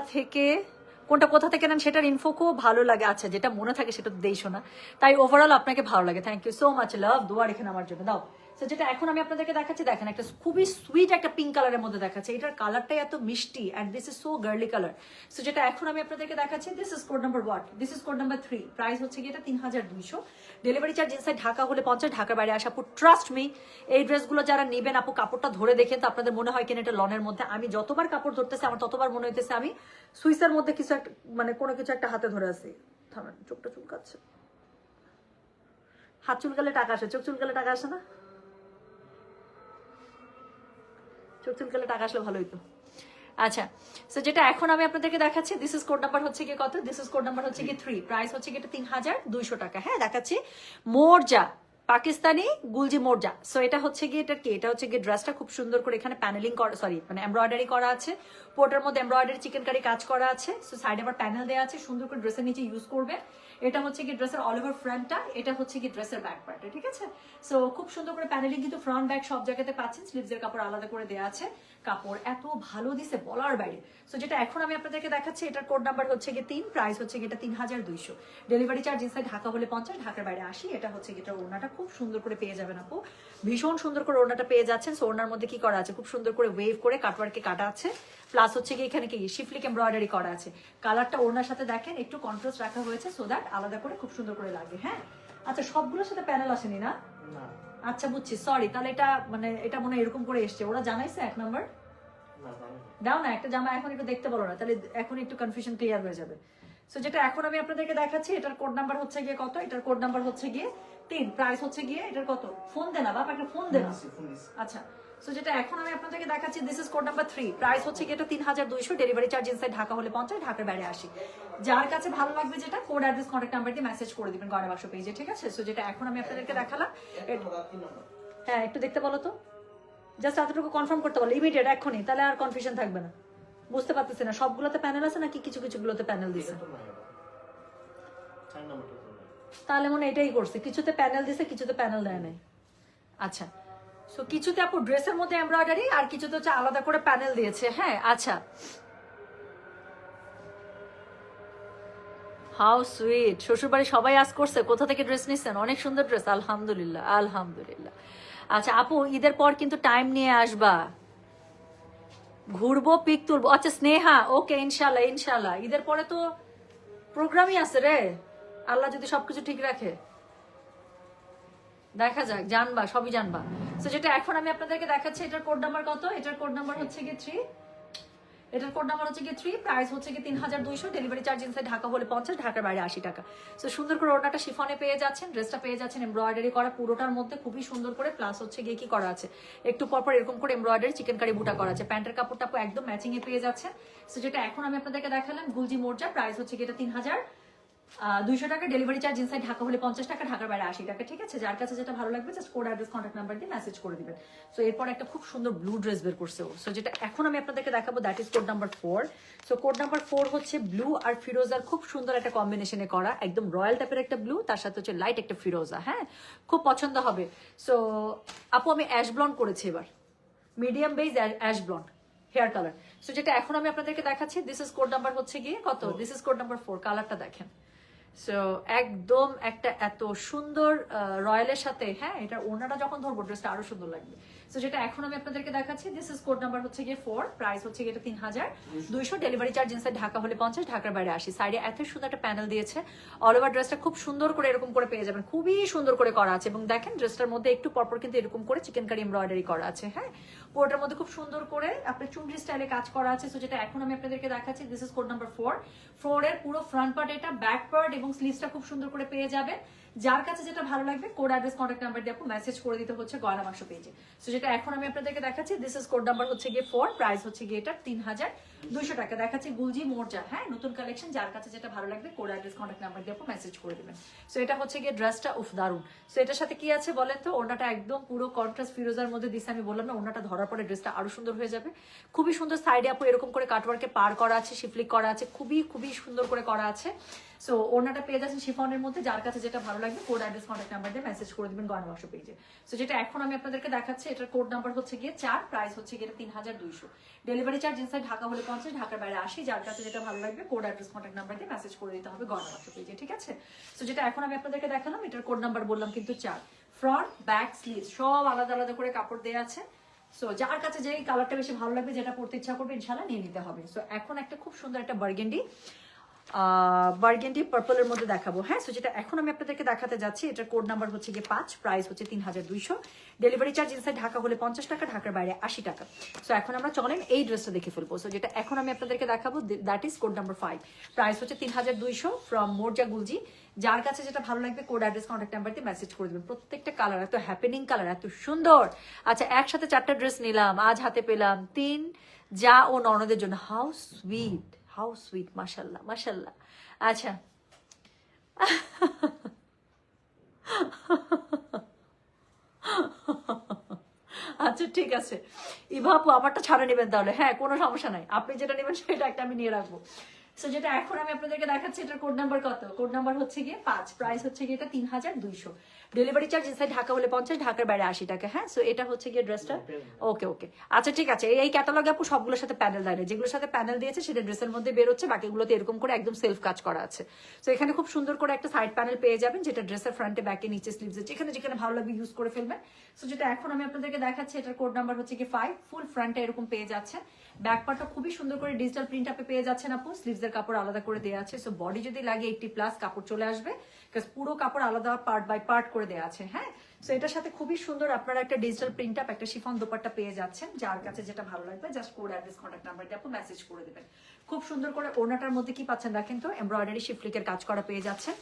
থেকে নেন সেটার ইনফো খুব ভালো লাগে। আচ্ছা, যেটা মনে থাকে সেটা তো দেই শোনা, তাই ওভারঅল আপনাকে ভালো লাগে। Thank you so much love, দোয়া রেখেন আমার জন্য, দাও। সো যেটা এখন আমি আপনাদেরকে দেখাচ্ছি, দেখেন একটা খুবই সুইট একটা পিঙ্ক কালারের মধ্যে দেখাচ্ছে। এটার কালারটাই এত মিষ্টি and this is so গার্লি colour. So যেটা এখন আমি আপনাদেরকে দেখাচ্ছি, this is code number what, this is code number 3। Price হচ্ছে কি এটা 3200। ডেলিভারি চার্জ ইনসাইড ঢাকা হলে 50, ঢাকার বাইরে আসা আপু ট্রাস্ট মি, এই ড্রেসগুলো যারা নেবেন আপু, কাপড়টা ধরে দেখেন তো আপনাদের মনে হয় কিনা এটা লনের মধ্যে। আমি যতবার কাপড় ধরতেছি আমার ততবার মনে হইতেছে আমি সুইসের মধ্যে কিছু একটা, মানে কোনো কিছু একটা হাতে ধরে আছি। থামেন, চোখটা চুলকাচ্ছে। হাত চুলকালে টাকা আসে, চোখ চুলকালে টাকা আসে না? চোখ চুলকালে টাকা আসলে ভালো হইতো। আচ্ছা, সো যেটা এখন আমি আপনাদেরকে দেখাচ্ছি, দিস ইজ কোড নাম্বার হচ্ছে কি কত, দিস ইজ কোড নাম্বার হচ্ছে কি 3। প্রাইস হচ্ছে কি এটা 3200 টাকা। হ্যাঁ, দেখাচ্ছি মোরজা, পাকিস্তানি গুলজি মোরজা। সো এটা হচ্ছে গিয়ে এটা কি, এটা হচ্ছে গিয়ে ড্রেসটা খুব সুন্দর করে এখানে প্যানেলিং করা, সরি মানে এমব্রয়ডারি করা আছে। পোর্টার মধ্যে এমব্রয়ডারি চিকেন কারি কাজ করা আছে। সো সাইডে আবার প্যানেল দেওয়া আছে, সুন্দর করে ড্রেসের নিচে ইউজ করবে। এটা হচ্ছে কি ড্রেসের অল ওভার ফ্রন্টটা, এটা হচ্ছে কি ড্রেসের ব্যাক পার্টটা, ঠিক আছে? সো খুব সুন্দর করে প্যানেলিং কিন্তু ফ্রন্ট ব্যাক সব জায়গাতে পাচ্ছেন। স্লিভসের কাপড় আলাদা করে দেওয়া আছে, কাপড় এত ভালো দিছে বলার বাইরে। সো যেটা এখন আমি আপনাদেরকে দেখাচ্ছি, এটার কোড নাম্বার হচ্ছে গিয়ে 3। প্রাইস হচ্ছে গিয়ে এটা 3200। ডেলিভারি চার্জ ইনসাইড ঢাকা হলে 50, ঢাকার বাইরে 80। এটা হচ্ছে গিয়ে এটা ওড়নাটা খুব সুন্দর করে পেয়ে যাবেন আপু, ভীষণ সুন্দর করে ওড়নাটা পেয়ে যাচ্ছেন। সো ওড়নার মধ্যে কি করা আছে, খুব সুন্দর করে ওয়েভ করে কাটওয়ার্কে কাটা আছে, প্লাস হচ্ছে কি এখানে কি শিফলিক এমব্রয়ডারি করা আছে। কালারটা ওড়নার সাথে দেখেন একটু কন্ট্রাস্ট রাখা হয়েছে সো দ্যাট আলাদা করে খুব সুন্দর করে লাগে। হ্যাঁ, আচ্ছা সবগুলোর সাথে প্যানেল আসেনি না? আচ্ছা বুঝছি, সরি। তাহলে এটা মানে এটা মনে হয় এরকম করে এসছে, ওরা জানাইছে 1 নাম্বার? দাও না একটা জামা, এখন একটু দেখতে বলো না, তাহলে এখন একটু কনফিউশন ক্লিয়ার হয়ে যাবে। সো যেটা এখন আমি আপনাদেরকে দেখাচ্ছি, এটার কোড নাম্বার হচ্ছে গিয়ে কত, এটার কোড নাম্বার হচ্ছে গিয়ে 3, প্রাইস হচ্ছে গিয়ে এটার কত, ফোন দে না বাবা, একটা ফোন দে না। আচ্ছা, সো যেটা এখন আমি আপনাদেরকে দেখাচ্ছি, this is code number 3, price হচ্ছে গিয়ে এটা 3200, ডেলিভারি চার্জ ইনসাইড ঢাকা হলে 50, ঢাকার বাইরে 80। যার কাছে ভালো লাগবে যেটা, কোড অ্যাড্রেস কন্ট্যাক্ট নাম্বার দিয়ে মেসেজ করে দিবেন গয়না বাক্স পেজে, ঠিক আছে? সো যেটা এখন আমি আপনাদেরকে দেখালাম, হ্যাঁ একটু দেখতে বলো তো, জাস্ট এতটুকু কনফার্ম করতে বলো ইমিডিয়েট এখনই, তাহলে আর কনফিউশন থাকবে না। বুঝতে পারতেছি না সবগুলোতে প্যানেল আছে নাকি কিছু কিছুগুলোতে প্যানেল দিছে, তাহলে মনে এটাই করছে, কিছুতে প্যানেল দিছে কিছুতে প্যানেল দেয় নাই। আচ্ছা, সো কিছুতে আপু ড্রেসের মধ্যে এমব্রয়ডারি, আর কিছুতে হচ্ছে আলাদা করে প্যানেল দিয়েছে। হ্যাঁ আচ্ছা, হাউ সুইট, শ্বশুরবাড়ি সবাই আজ করছে, কোথা থেকে ড্রেস নিচ্ছেন? অনেক সুন্দর ড্রেস, আলহামদুলিল্লাহ আলহামদুলিল্লাহ। আচ্ছা আপু, ঈদের পর কিন্তু টাইম নিয়ে আসবা, ঘুরবো, পিক তুলবো। আচ্ছা স্নেহা, ওকে ইনশাল্লাহ ইনশাল্লাহ, ঈদের পরে তো প্রোগ্রামই আছে রে, আল্লাহ যদি সবকিছু ঠিক রাখে, দেখা যাক, জানবা সবই জানবা। তো যেটা এখন আমি আপনাদেরকে দেখাচ্ছি, এটার কোড নাম্বার কত, এটার কোড নাম্বার হচ্ছে গিয়ে 3, এটার কোড নাম্বার হচ্ছে গিয়ে 3, প্রাইস হচ্ছে গিয়ে 3200, ডেলিভারি চার্জ ইনসাইড ঢাকা হলে 50, ঢাকার বাইরে 80 টাকা। সো সুন্দর করে ওড়নাটা শিফনে পেয়ে যাচ্ছেন, ড্রেসটা পেয়ে যাচ্ছেন এমব্রয়ডারি করা পুরোটার মধ্যে, খুবই সুন্দর করে, প্লাস হচ্ছে গিয়ে কি করা আছে, একটু পরপর এরকম করে এমব্রয়ডারি চিকেন কারি বুটা করা আছে, প্যান্টের কাপড়টা একদম ম্যাচিং এ পেয়ে যাচ্ছে। সো যেটা এখন আমি আপনাদেরকে দেখালাম, গুলজি মোর্জা, প্রাইস হচ্ছে গিয়ে এটা 3200 টাকা, ডেলিভারি চার্জ ইনসাইড ঢাকা হলে 50 টাকা, ঢাকার বাইরে 80 টাকা, ঠিক আছে? যার কাছে যেটা ভালো লাগবে just code address contact number দিয়ে মেসেজ করে দিবেন। সো এরপর একটা খুব সুন্দর ব্লু ড্রেস বের করছে ও, সো যেটা এখন আমি আপনাদেরকে দেখাবো, that is code number 4। So code number 4 হচ্ছে ব্লু আর ফিরোজার খুব সুন্দর একটা কম্বিনেশনে করা, একদম রয়্যাল টাইপের একটা ব্লু, তার সাথে হচ্ছে লাইট একটা ফিরোজা, হ্যাঁ খুব পছন্দ হবে। সো আপু আমি অ্যাশ ব্লন্ড করেছি এবার, medium base ash blond hair colour. So যেটা এখন আমি আপনাদেরকে দেখাচ্ছি, দিস ইজ কোড নাম্বার হচ্ছে গিয়ে কত, দিস ইজ কোড নাম্বার 4, কালারটা দেখেন। সো একদম একটা এত সুন্দর রয়্যালের সাথে, হ্যাঁ এটা ওনাটা যখন ধরবো ড্রেসটা আরো সুন্দর লাগবে। সো যেটা এখন আমি আপনাদেরকে দেখাচ্ছি, দিস ইজ কোড নাম্বার হচ্ছে গিয়ে 4, প্রাইস হচ্ছে গিয়ে এটা 3200, ডেলিভারি চার্জ ইনসাইড ঢাকা হলে 50, ঢাকার বাইরে 80। সাইডে এত সুন্দর একটা প্যানেল দিয়েছে, অল ওভার ড্রেসটা খুব সুন্দর করে এরকম করে পেয়ে যাবেন, খুবই সুন্দর করে করা আছে। এবং দেখেন ড্রেসটার মধ্যে একটু পরপর কিন্তু এরকম করে চিকেন কারি এমব্রয়ডারি করা আছে, হ্যাঁ পুরোটার মধ্যে খুব সুন্দর করে আপনার চুনরি স্টাইলে কাজ করা আছে। সো যেটা এখন আমি আপনাদেরকে দেখাচ্ছি, দিস ইজ কোড নাম্বার 4 এর পুরো ফ্রন্ট পার্ট, এটা ব্যাক পার্ট এবং স্লিভসটা খুব সুন্দর করে পেয়ে যাবেন। যার কাছে যেটা ভালো লাগবে কোড অ্যাড্রেস কন্ট্যাক্ট নাম্বার দিয়ে আপু মেসেজ করে দিতে হচ্ছে গয়না বাক্স পেজে। সো যেটা এখন আমি আপনাদেরকে দেখাচ্ছি, দিস ইজ কোড নাম্বার হচ্ছে গিয়ে 4, প্রাইস হচ্ছে গিয়ে এটা 3200 টাকা। দেখাচ্ছি গুলজি মোর্জা, হ্যাঁ নতুন কালেকশন, যার কাছে যেটা ভালো লাগবে কোড অ্যাড্রেস কন্ট্যাক্ট নাম্বার দিয়ে আপু মেসেজ করে দিবেন। সো এটা হচ্ছে গিয়ে ড্রেসটা, উফ দারুন। সো এটার সাথে কি আছে বলেন তো, ওনাটা একদম পুরো কন্ট্রাস্ট ফিরোজার মধ্যে দিছে, আমি বললাম না ওনাটা ধরার পরে ড্রেসটা আরো সুন্দর হয়ে যাবে। খুবই সুন্দর, সাইডে আপু এরকম করে কাটওয়ার্কে পার করা আছে, শিফলিক করা আছে, খুবই খুবই সুন্দর করে করা আছে। সো ওনাটা পেয়ে যাচ্ছেন শিফনের মধ্যে, যার কাছে যেটা ভালো লাগবে কোড অ্যাড্রেস কন্ট্যাক্ট নাম্বার দিয়ে মেসেজ করে দিবেন গয়না বাক্স পেজে। সো যেটা এখন আমি আপনাদেরকে দেখাচ্ছি, এটার কোড নাম্বার হচ্ছে গিয়ে 4, প্রাইস হচ্ছে গিয়ে 3200, ডেলিভারি চার্জ ইনসাইড ঢাকা হলে 50, ঢাকার বাইরে 80। যার কাছে যেটা ভালো লাগবে কোড অ্যাড্রেস কন্ট্যাক্ট নাম্বার দিয়ে মেসেজ করে দিতে হবে গয়না বাক্স পেজে, ঠিক আছে? সো যেটা এখন আমি আপনাদেরকে দেখালাম, এটার কোড নাম্বার বললাম কিন্তু 4, ফ্রন্ট ব্যাক স্লিভ সব আলাদা আলাদা করে কাপড় দেওয়া আছে। সো যার কাছে যে কালারটা বেশি ভালো লাগবে, যেটা পড়তে ইচ্ছা করবে ইনশাল্লাহ নিয়ে নিতে হবে। সো এখন একটা খুব সুন্দর একটা বার্গেন্ডি পার্পলের মধ্যে দেখাবো, হ্যাঁ। সো যেটা এখন আমি আপনাদেরকে দেখাতে যাচ্ছি, এটার কোড নাম্বার হচ্ছে গিয়ে 5, প্রাইস হচ্ছে 3200, ডেলিভারি চার্জ ইনসাইড ঢাকা হলে 50 টাকা, ঢাকার বাইরে 80 টাকা। সো এখন আমরা চলেন এই ড্রেসটা দেখে ফেলবো। সো যেটা এখন আমি আপনাদেরকে দেখাবো, that is code number 5, price হচ্ছে 3200 ফ্রম মোর্জা গুলজি। যার কাছে যেটা ভালো লাগবে কোড অ্যাড্রেস কন্ট্যাক্ট নাম্বার দিয়ে মেসেজ করে দেবেন। প্রত্যেকটা কালার এত হ্যাপেনিং কালার, এত সুন্দর। আচ্ছা একসাথে 4টা ড্রেস নিলাম, আজ হাতে পেলাম 3 যা ও ননদের জন্য। হাউ সুইট, হাউ সুইট, মাশাল্লাহ মাশাল্লাহ। আচ্ছা আচ্ছা ঠিক আছে, ইভাপু আমারটা ছাড়ে নেবেন তাহলে, হ্যাঁ কোনো সমস্যা নাই, আপনি যেটা নেবেন সেটা একটা আমি নিয়ে রাখবো। সো যেটা এখন আমি আপনাদেরকে দেখাচ্ছি, এটার কোড নাম্বার কত, কোড নাম্বার হচ্ছে গিয়ে 5, প্রাইস হচ্ছে গিয়ে এটা 3200, ডেলিভারি চার্জ ইনসাইড ঢাকা হলে 50, ঢাকার বাইরে 80 টাকা, হ্যাঁ। সো এটা হচ্ছে গিয়ে ড্রেসটা, ওকে ওকে আচ্ছা ঠিক আছে। এই ক্যাটালগে আপু সবগুলোর সাথে প্যানেল দেয় না, যেগুলোর সাথে প্যানেল দিয়েছে সেটা ড্রেসের মধ্যে বের হচ্ছে, বাকিগুলোতে এরকম করে একদম সেলফ কাজ করা আছে। সো এখানে খুব সুন্দর করে একটা সাইড প্যানেল পেয়ে যাবেন, যেটা ড্রেসের ফ্রন্টে ব্যাকে নিচে স্লিভসে যেখানে যেখানে ভালো লাগবে ইউজ করে ফেলবেন। সো যেটা এখন আমি আপনাদেরকে দেখাচ্ছি, এটার কোড নাম্বার হচ্ছে গিয়ে 5, ফুল ফ্রন্টে এরকম পেয়ে যাচ্ছে, ব্যাক পার্টটা খুবই সুন্দর করে ডিজিটাল প্রিন্ট আপে পেয়ে যাচ্ছেন আপু, স্লিভসের কাপড় আলাদা করে দেওয়া আছে। সো বডি যদি লাগে 80+ কাপড় চলে আসবে, বিকজ পুরো কাপড় আলাদা পার্ট বাই পার্ট করে দেওয়া আছে। হ্যাঁ, সো এটার সাথে খুবই সুন্দর আপনারা একটা ডিজিটাল প্রিন্ট আপ, একটা শিফন দোপাট্টা পেয়ে যাচ্ছেন। যার কাছে যেটা ভালো লাগবে just code address contact number দিয়ে আপু মেসেজ করে দেবেন। খুব সুন্দর করে ওড়নাটার মধ্যে কি পাচ্ছেন দেখেন তো, এমব্রয়ডারি শিফলিকের কাজ করা পেয়ে যাচ্ছেন।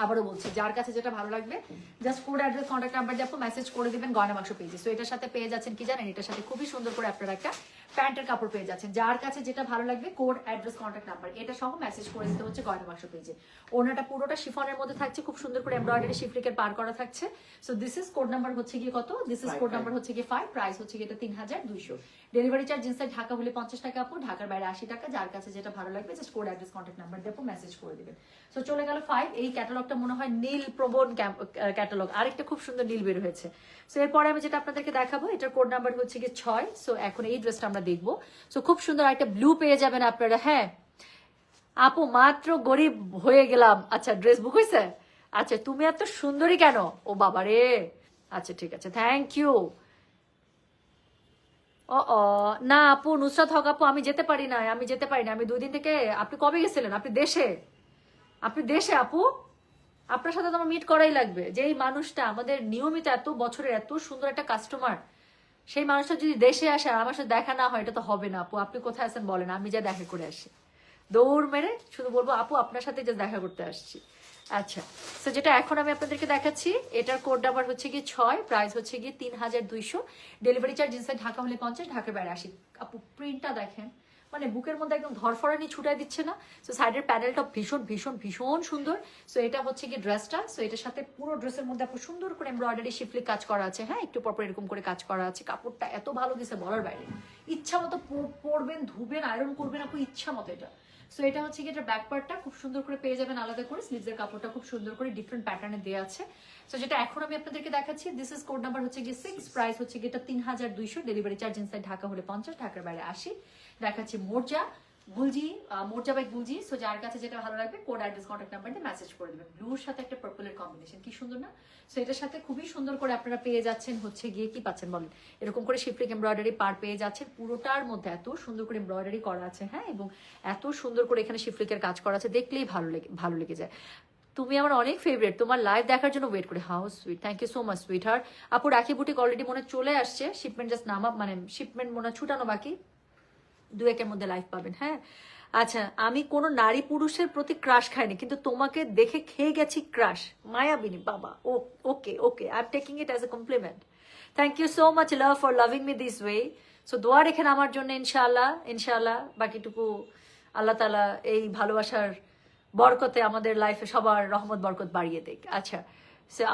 আবারও বলছি, যার কাছে যেটা ভালো লাগবে just code address contact number দিয়ে আপনি মেসেজ করে দিবেন গয়না বাক্স পেজে। সো এটার সাথে পেয়ে যাচ্ছেন কি জানেন, এটার সাথে খুবই সুন্দর করে আপনারা একটা প্যান্টের কাপড় পেয়ে যাচ্ছেন। যার কাছে যেটা ভালো লাগবে কোড অ্যাড্রেস কন্ট্যাক্ট নাম্বার এটা সহ মেসেজ করে দিতে হচ্ছে গয়না বাক্স পেজে। ওনাটা পুরোটা শিফনের মধ্যে থাকছে, খুব সুন্দর করে এমব্রয়ডারি শিফলিকের পার করা থাকছে। So this is code number হচ্ছে গিয়ে কত, দিস ইজ কোড নাম্বার হচ্ছে গিয়ে 5, প্রাইস হচ্ছে গিয়ে এটা 3200। ডেলিভারি চার্জ ইনসাইড ঢাকা হলে 50 টাকা আপু, ঢাকার বাইরে 80 টাকা। যার কাছে যেটা ভালো লাগবে just code address contact number দিয়ে আপু মেসেজ করে দিবেন। সো চলে গেল 5। এই ক্যাটালগটা মনে হয় নীল প্রবণ ক্যাটালগ, আরেকটা খুব সুন্দর নীল বের হয়েছে। সো এরপরে আমি যেটা আপনাদেরকে দেখাবো এটার কোড নাম্বার হচ্ছে গিয়ে 6। সো এখন এই ড্রেসটা আমরা দেখবো। সো খুব সুন্দর একটা ব্লু পেয়ে যাবেন আপনারা। হ্যাঁ আপু মাত্র গরিব হয়ে গেলাম। আচ্ছা ড্রেস বুক হয়েছে? আচ্ছা তুমি এত সুন্দরী কেন? ও বাবা রে, আচ্ছা ঠিক আছে, থ্যাংক ইউ। ও না আপু, নুসরাত হক আপু আমি যেতে পারি না, আমি যেতে পারি না। আমি 2 দিন থেকে, আপনি কবে গেছিলেন? আপনি দেশে? আপনি দেশে আপু? আপনার সাথে তো আমার মিট করাই লাগবে। যে এই মানুষটা আমাদের নিয়মিত এত বছরের এত সুন্দর একটা কাস্টমার, সেই মানুষটা যদি দেশে আসে আর আমার সাথে দেখা না হয়, এটা তো হবে না আপু। আপনি কোথায় আছেন বলেন, আমি যা দেখা করে আসি। দৌড় মেরে শুধু বলবো আপু আপনার সাথে যে দেখা করতে আসছি। আচ্ছা, তো যেটা এখন আমি আপনাদেরকে দেখাচ্ছি এটার কোড নাম্বার হচ্ছে গিয়ে 6, প্রাইস হচ্ছে গিয়ে 3200। ডেলিভারি চার্জ ইনসাইড ঢাকা হলে 50, ঢাকার বাইরে 80। আপু প্রিন্টটা দেখেন, মানে বুকের মধ্যে একদম ধরফরানি ছুটাই দিচ্ছে না? সো সাইডের প্যানেলটা ভীষণ ভীষণ ভীষণ সুন্দর। সো এটা হচ্ছে কি ড্রেসটা। সো এটার সাথে পুরো ড্রেসের মধ্যে আপু সুন্দর করে এমব্রয়ডারি শিফলি কাজ করা আছে। হ্যাঁ, একটু পরপর এরকম করে কাজ করা আছে। কাপড়টা এত ভালো দিছে বলার বাইরে। ইচ্ছা মতো পরবেন, ধুবেন, আয়রন করবেন আপু ইচ্ছা মতো এটা। সো এটা হচ্ছে কি, এটা ব্যাক পার্টটা খুব সুন্দর করে পেয়ে যাবেন আলাদা করে। স্লিভসের কাপড়টা খুব সুন্দর করে ডিফারেন্ট প্যাটার্নে দেওয়া আছে। সো যেটা এখন আমি আপনাদেরকে দেখাচ্ছি দিস ইজ কোড নাম্বার হচ্ছে গিয়ে 6, প্রাইস হচ্ছে গিয়ে এটা 3200। ডেলিভারি চার্জ ইনসাইড ঢাকা হলে 50, ঢাকার বাইরে 80। দেখাচ্ছি মোর্জা গুলজি, মোর্জা বাই গুলজি। সো যার কাছে যেটা ভালো লাগবে কোড অ্যাড্রেস কন্ট্যাক্ট নাম্বার দিয়ে মেসেজ করে দেবেন। ব্লুর সাথে একটা পার্পলের কম্বিনেশন, কি সুন্দর না? সো এটার সাথে খুবই সুন্দর করে আপনারা পেয়ে যাচ্ছেন হচ্ছে গিয়ে কি পাচ্ছেন বলেন, এরকম করে শিফলিক এমব্রয়ডারি পার পেয়ে যাচ্ছেন। পুরোটার মধ্যে এত সুন্দর করে এমব্রয়ডারি করা আছে। হ্যাঁ, এবং এত সুন্দর করে এখানে শিফলিকের কাজ করা আছে, দেখলেই ভালো লেগে যায়। তুমি আমার অনেক ফেভারিট, তোমার লাইভ দেখার জন্য ওয়েট করি। How sweet, thank you so much sweetheart. আপু রাখি বুটিক অলরেডি মনে চলে আসছে, শিপমেন্ট জাস্ট নামা, মানে শিপমেন্ট মনে ছুটানো বাকি, 2-1-এর মধ্যে লাইভ পাবেন। হ্যাঁ আচ্ছা, আমি কোনো নারী পুরুষের প্রতি ক্রাশ খাইনি, কিন্তু তোমাকে দেখে খেয়ে গেছি ক্রাশ। মায়াবিনী বাবা, oh okay okay, I am taking it as a compliment. Thank you so much love for loving me this way. So দোয়া রেখেন আমার জন্য, ইনশাআল্লাহ ইনশাআল্লাহ। বাকিটুকু আল্লাহ তাআলা এই ভালোবাসার বরকতে আমাদের লাইফে সবার রহমত বরকত বাড়িয়ে দেখ। আচ্ছা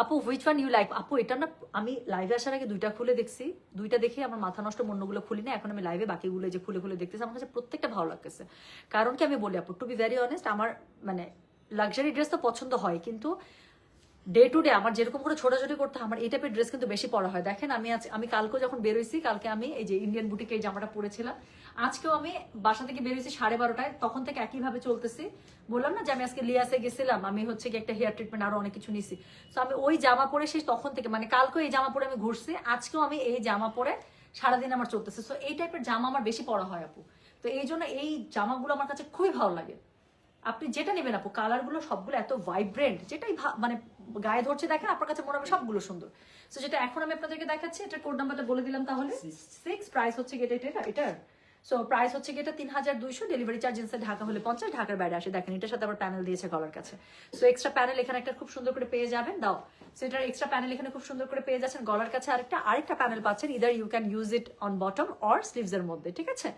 আপু হুইচ ওয়ান ইউ লাইক? আপু এটা না আমি লাইভে আসার আগে 2টা খুলে দেখছি, 2টা দেখে আমার মাথা নষ্ট, অন্যগুলো খুলি না। এখন আমি লাইভে বাকিগুলো যে খুলে খুলে দেখতেছি, আমার কাছে প্রত্যেকটা ভালো লাগতেছে। কারণ কি আমি বলি আপু, টু বি ভেরি অনেস্ট, আমার মানে লাক্সারি ড্রেস তো পছন্দ হয়, কিন্তু ডে টু ডে আমার যেরকম করে ছোটাছুটি করতে হয়, আমার এই টাইপের ড্রেস কিন্তু বেশি পরা হয়। দেখেন আমি কালকে যখন বেরোইছি, কালকে আমি এই যে ইন্ডিয়ান বুটিকে এই জামাটা পরেছিলাম। আজকেও আমি বাসা থেকে বেরোইছি 12:30টায়, তখন থেকে একইভাবে চলতেছি। বললাম না যে আমি আজকে লিয়াসে গেছিলাম, আমি হচ্ছে কি একটা হেয়ার ট্রিটমেন্ট আরো অনেক কিছু নিছি। তো আমি ওই জামা পরে সেই তখন থেকে, মানে কালকেও এই জামা পরে আমি ঘুরছি, আজকেও আমি এই জামা পরে সারাদিন আমার চলতেছে। সো এই টাইপের জামা আমার বেশি পরা হয় আপু। তো এই জন্য এই জামাগুলো আমার কাছে খুবই ভালো লাগে। আপনি যেটা নেবেন আপু, কালারগুলো সবগুলো এত ভাইব্রেন্ট, যেটাই মানে গায়ে ধরছে দেখেন আপনার কাছে মনে হবে সবগুলো সুন্দর। সো যেটা এখন আমি আপনাদেরকে দেখাচ্ছি এটার কোড নাম্বারটা বলে দিলাম তাহলে। 6, প্রাইস হচ্ছে এটার সো প্রাইস হচ্ছে এটা 3200। ডেলিভারি চার্জ ইনসাইড ঢাকা হলে 50, ঢাকার বাইরে আসে। দেখেন এটার সাথে আবার প্যানেল দিয়েছে গলার কাছে। সো এক্সট্রা প্যানেল এখানে একটা খুব সুন্দর করে পেয়ে যাবেন। দাও, সো এটার এক্সট্রা প্যানেল এখানে খুব সুন্দর করে পেয়ে যাচ্ছেন। গলার কাছে আরেকটা প্যানেল পাচ্ছেন। Either you can use it on bottom or sleeves এর মধ্যে, ঠিক আছে,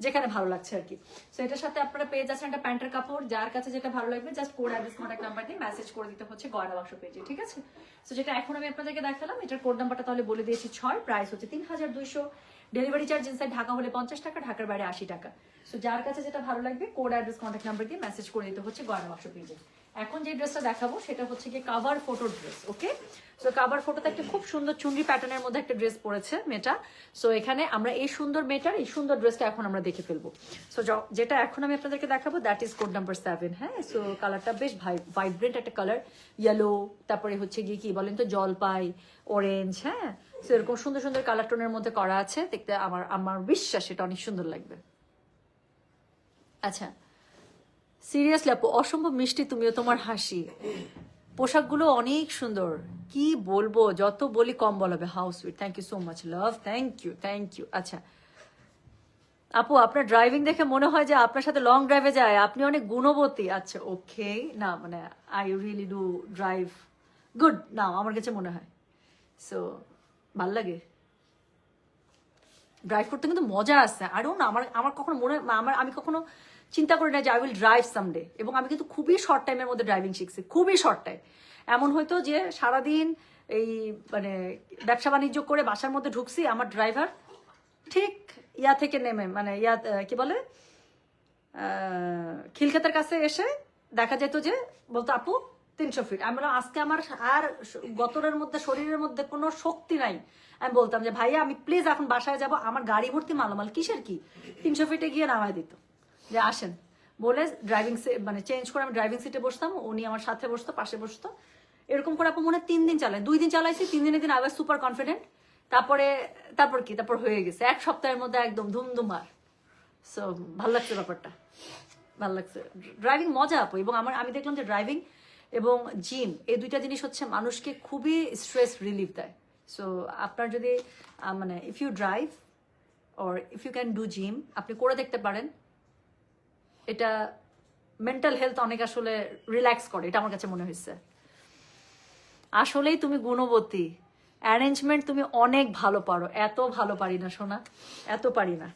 যেখানে ভালো লাগছে আর কি। সো এটার সাথে আপনারা পেয়ে যাচ্ছেন একটা প্যান্টের কাপড়। যার কাছে যেটা ভালো লাগবে just code address contact number দিয়ে মেসেজ করে দিতে হচ্ছে গয়না বাক্স পেজে, ঠিক আছে। সো যেটা এখন আমি আপনাদেরকে দেখালাম এটার কোড নাম্বারটা তাহলে বলে দিয়েছি 6, প্রাইস হচ্ছে 3200। ডেলিভারি চার্জ ইনসাইড ঢাকা হলে 50 টাকা, ঢাকার বাইরে 80 টাকা। সো যার কাছে যেটা ভালো লাগবে কোড অ্যাড্রেস কন্ট্যাক্ট নাম্বার দিয়ে মেসেজ করে দিতে হচ্ছে গয়না বাক্স পেজে। এখন যে ড্রেসটা দেখাবো সেটা হচ্ছে কি কাভার ফটো ড্রেস, ওকে? সো কাভার ফটোতে একটা খুব সুন্দর চুনরি প্যাটার্নের মধ্যে একটা ড্রেস পরেছে মেয়েটা। সো এখানে আমরা এই সুন্দর মেয়েটার এই সুন্দর ড্রেসটা এখন আমরা দেখে ফেলবো। সো যেটা এখন আমি আপনাদেরকে দেখাবো দ্যাট ইজ কোড নাম্বার 7। হ্যাঁ, সো কালারটা বেশ ভাইব্রেন্ট একটা কালার, ইয়েলো, তারপরে হচ্ছে গিয়ে কি বলেন তো জলপাই, অরেঞ্জ। হ্যাঁ, সো এরকম সুন্দর সুন্দর কালার টোনের মধ্যে করা আছে, দেখতে আমার বিশ্বাস এটা অনেক সুন্দর লাগবে। আচ্ছা, সিরিয়াসলি আপু অসম্ভব মিষ্টি তুমিও, তোমার হাসি, পোশাকগুলো অনেক সুন্দর, কি বলবো, যত বলি কম বলাবে। How sweet, thank you so much love, thank you thank you. আচ্ছা আপু, আপনার ড্রাইভিং দেখে মনে হয় যে আপনার সাথে লং ড্রাইভে যায়, আপনি অনেক গুণবতী। আচ্ছা ওকে, না মানে I really do drive good না, আমার কাছে মনে হয়। সো ভাল লাগে ড্রাইভ করতে, কিন্তু মজা আছে। আর না আমার আমার কখনো মনে আমি কখনো চিন্তা করি না যে আই উইল ড্রাইভ সামডে। এবং আমি কিন্তু খুবই শর্ট টাইমের মধ্যে ড্রাইভিং শিখছি, খুবই শর্ট টাইম। এমন হয়তো যে সারাদিন এই মানে ব্যবসা বাণিজ্য করে বাসার মধ্যে ঢুকছি, আমার ড্রাইভার ঠিক ইয়া থেকে নেমে মানে ইয়া কি বলে খিলক্ষেতের কাছে এসে দেখা যেত যে বলতো আপু 300 ফিট। আমি বললাম আজকে আমার আর গতরের মধ্যে শরীরের মধ্যে কোনো শক্তি নাই। আমি বলতাম যে ভাইয়া আমি প্লিজ এখন বাসায় যাব, আমার গাড়ি ভর্তি মালামাল, কিসের কি, 300 ফিটে গিয়ে নামায় দিত যে আসেন বলে ড্রাইভিং মানে চেঞ্জ করে আমি ড্রাইভিং সিটে বসতাম, উনি আমার সাথে বসতো, পাশে বসতো। এরকম করে আপু মনে 3 দিন চালাই, 2 দিন চালাইছি, 3 দিনের দিন আবার সুপার কনফিডেন্ট। তারপর হয়ে গেছে 1 সপ্তাহের মধ্যে একদম ধুমধুমার। সো ভালো লাগছে ব্যাপারটা, ভালো লাগছে। ড্রাইভিং মজা আপু। এবং আমি দেখলাম যে ড্রাইভিং এবং জিম এই দুইটা জিনিস হচ্ছে মানুষকে খুবই স্ট্রেস রিলিফ দেয়। সো আপনার যদি মানে if you drive or if you can do gym, আপনি করে দেখতে পারেন। এটা মেন্টাল হেলথ অনেক আসলে রিল্যাক্স করে, এটা আমার কাছে মনে হয়েছে। আসলেই তুমি গুণবতী, অ্যারেঞ্জমেন্ট তুমি অনেক ভালো পারো। এত ভালো পারি না সোনা, এত পারি না।